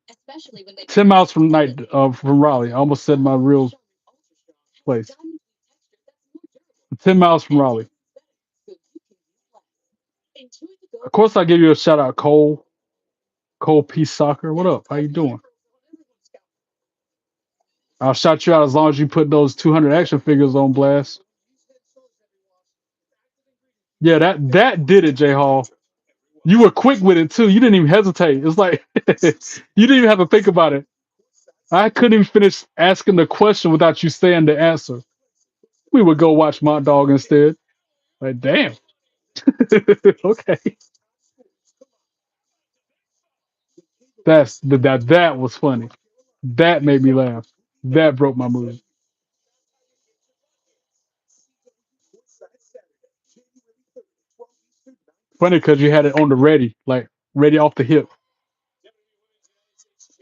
10 miles from Raleigh. I almost said my real place. 10 miles from Raleigh. Of course, I give you a shout out, Cole. Cole Peace Soccer. What up? How you doing? I'll shout you out as long as you put those 200 action figures on blast. Yeah, that did it, J Hall. You were quick with it too. You didn't even hesitate. It's like you didn't even have to think about it. I couldn't even finish asking the question without you saying the answer. We would go watch Mont Dog instead. Like, damn. Okay. That was funny. That made me laugh. That broke my mood. Funny because you had it on the ready, like ready off the hip.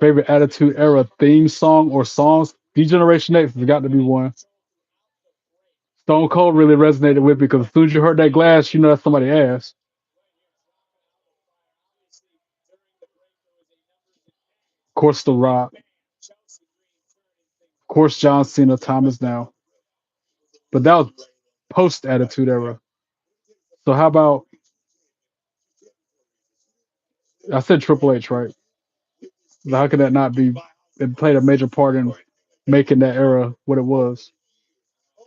Favorite Attitude Era theme song or songs? D Generation X has got to be one. Stone Cold really resonated with me because as soon as you heard that glass, you know that's somebody ass. Of course, The Rock. Of course, John Cena. Time is now. But that was post Attitude Era. So how about I said Triple H, right? So how could that not be? It played a major part in making that era what it was.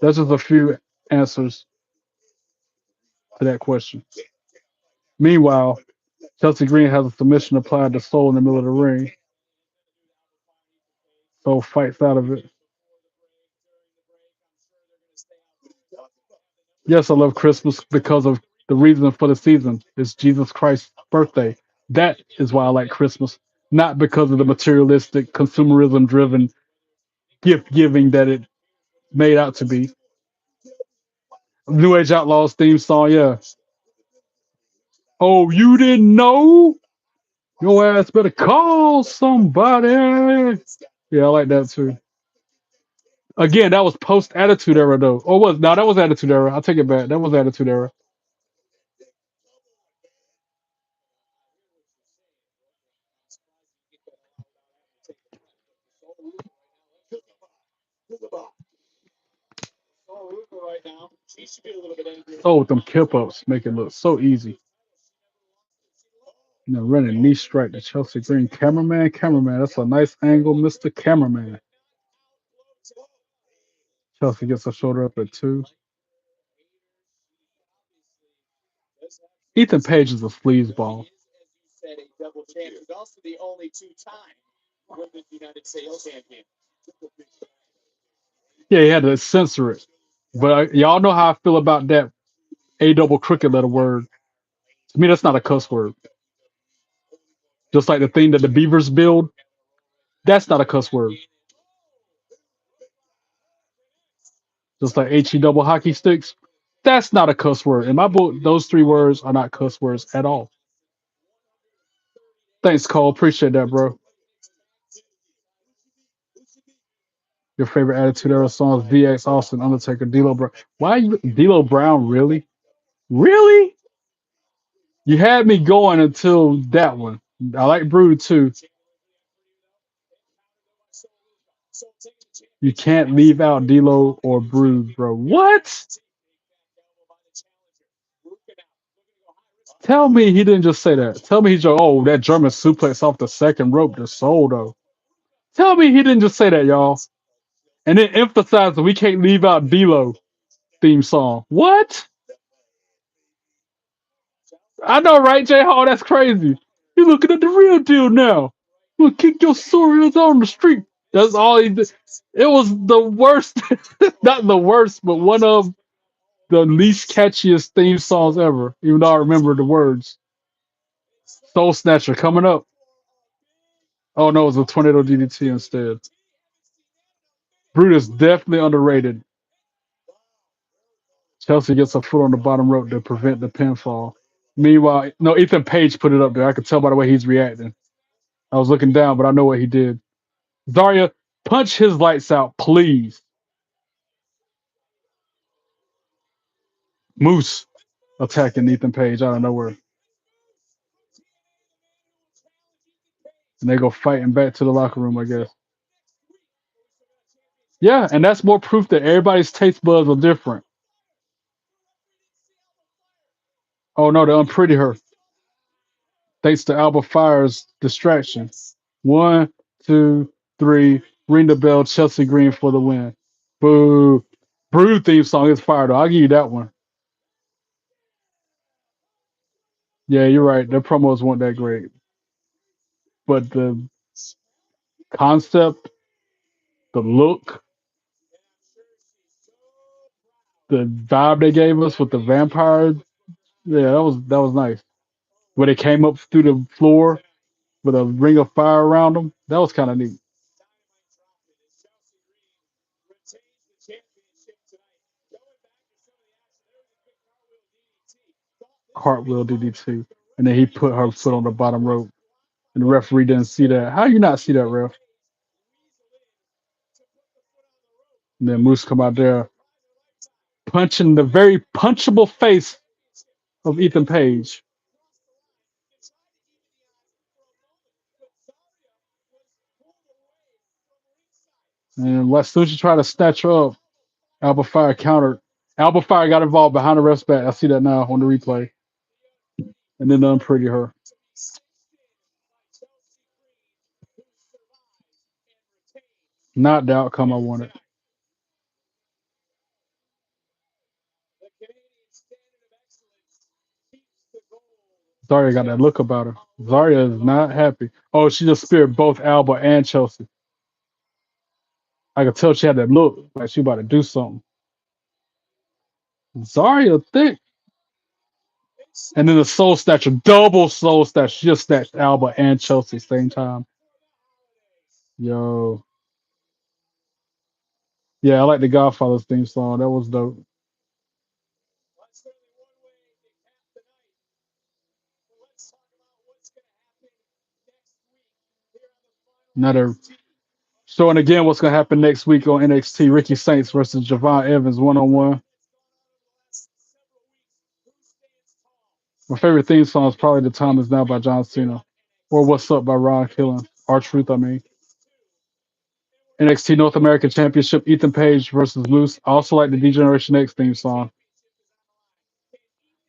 That's just a few answers to that question. Meanwhile, Chelsea Green has a submission applied to Soul in the middle of the ring. Soul fights out of it. Yes, I love Christmas because of the reason for the season. It's Jesus Christ's birthday. That is why I like Christmas, not because of the materialistic, consumerism driven gift giving that it made out to be. New Age Outlaws theme song, yeah. Oh, you didn't know? Your ass better call somebody. Yeah, I like that too. Again, that was post Attitude Era though. Or was no, that was Attitude Era. I'll take it back. That was Attitude Era. Oh, with them kip ups make it look so easy. You know, running knee strike to Chelsea Green. Cameraman. That's a nice angle, Mr. Cameraman. Chelsea gets her shoulder up at two. Ethan Page is a sleazeball. Yeah, he had to censor it. But y'all know how I feel about that A double crooked letter word. To me, that's not a cuss word. Just like the thing that the Beavers build, that's not a cuss word. Just like HE double hockey sticks, that's not a cuss word. In my book, those three words are not cuss words at all. Thanks, Cole. Appreciate that, bro. Your favorite Attitude Era songs: VX, Austin, Undertaker, D'Lo Brown. Why you D'Lo Brown? Really? Really? You had me going until that one. I like Brood too. You can't leave out D'Lo or Brood, bro. What? Tell me he didn't just say that. Tell me he's just, oh, that German suplex off the second rope to soul though. Tell me he didn't just say that, y'all. And then emphasize that we can't leave out D'Lo theme song. What? I know, right, J Hall? That's crazy. You're looking at the real deal now. You'll kick your sorry ass out on the street. That's all he did. It was the worst, not the worst, but one of the least catchiest theme songs ever, even though I remember the words. Soul Snatcher coming up. Oh no, it was a Tornado DDT instead. Brutus definitely underrated. Chelsea gets a foot on the bottom rope to prevent the pinfall. Meanwhile, no, Ethan Page put it up there. I could tell by the way he's reacting. I was looking down, but I know what he did. Zarya, punch his lights out, please. Moose attacking Ethan Page out of nowhere. And they go fighting back to the locker room, I guess. Yeah, and that's more proof that everybody's taste buds are different. Oh no, they unpretty her. Thanks to Alba Fire's distraction. One, two, three. Ring the bell. Chelsea Green for the win. Boo. Brood theme song is fire though. I'll give you that one. Yeah, you're right. Their promos weren't that great. But the concept, the look, the vibe they gave us with the vampire, yeah, that was nice. Where they came up through the floor with a ring of fire around them, that was kind of neat. Cartwheel DDT, and then he put her foot on the bottom rope, and the referee didn't see that. How you not see that, ref? And then Moose come out there punching the very punchable face of Ethan Page. And as soon as she tried to snatch her up, Alba Fire countered. Alba Fire got involved behind the ref's back. I see that now on the replay. And then unpretty her. Not the outcome I wanted. Zarya got that look about her. Zarya is not happy. Oh, she just speared both Alba and Chelsea. I could tell she had that look like she about to do something. Zarya thick. And then the soul snatcher, double soul snatcher. She just snatched Alba and Chelsea same time. Yo. Yeah, I like the Godfather's theme song. That was dope. Another showing again what's gonna happen next week on NXT. Ricky Saints versus Javon Evans 1-on-1. My favorite theme song is probably "The Time Is Now" by John Cena, or "What's Up" by Ron Killen. R-Truth, I mean. NXT North American Championship, Ethan Page versus Moose. I also like the D-Generation X theme song.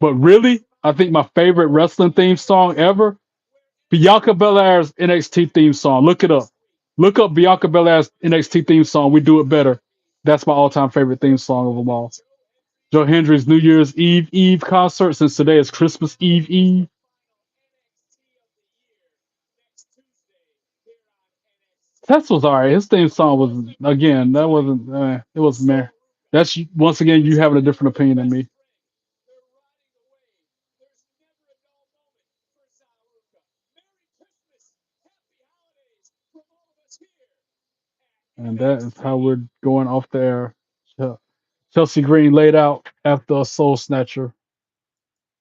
But really, I think my favorite wrestling theme song ever, Bianca Belair's NXT theme song. Look it up. Look up Bianca Belair's NXT theme song. We do it better. That's my all-time favorite theme song of them all. Joe Hendry's New Year's Eve concert, since today is Christmas Eve. Test was alright. His theme song was again. That wasn't. It was meh. That's once again you having a different opinion than me, and that is how we're going off the air. Ch- Chelsea Green laid out after a soul snatcher.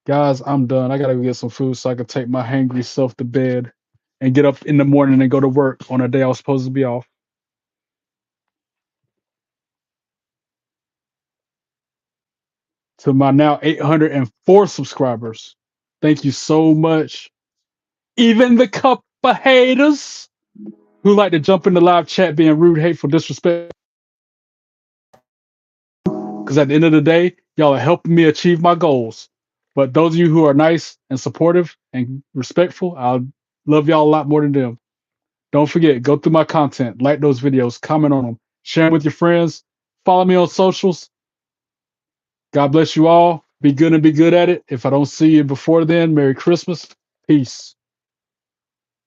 Guys, I'm done. I gotta go get some food so I can take my hangry self to bed and get up in the morning and go to work on a day I was supposed to be off. To my now 804 subscribers, thank you so much. Even the couple haters who like to jump in the live chat being rude, hateful, disrespectful. Because at the end of the day, y'all are helping me achieve my goals. But those of you who are nice and supportive and respectful, I'll love y'all a lot more than them. Don't forget, go through my content, like those videos, comment on them, share them with your friends, follow me on socials. God bless you all. Be good and be good at it. If I don't see you before then, Merry Christmas. Peace.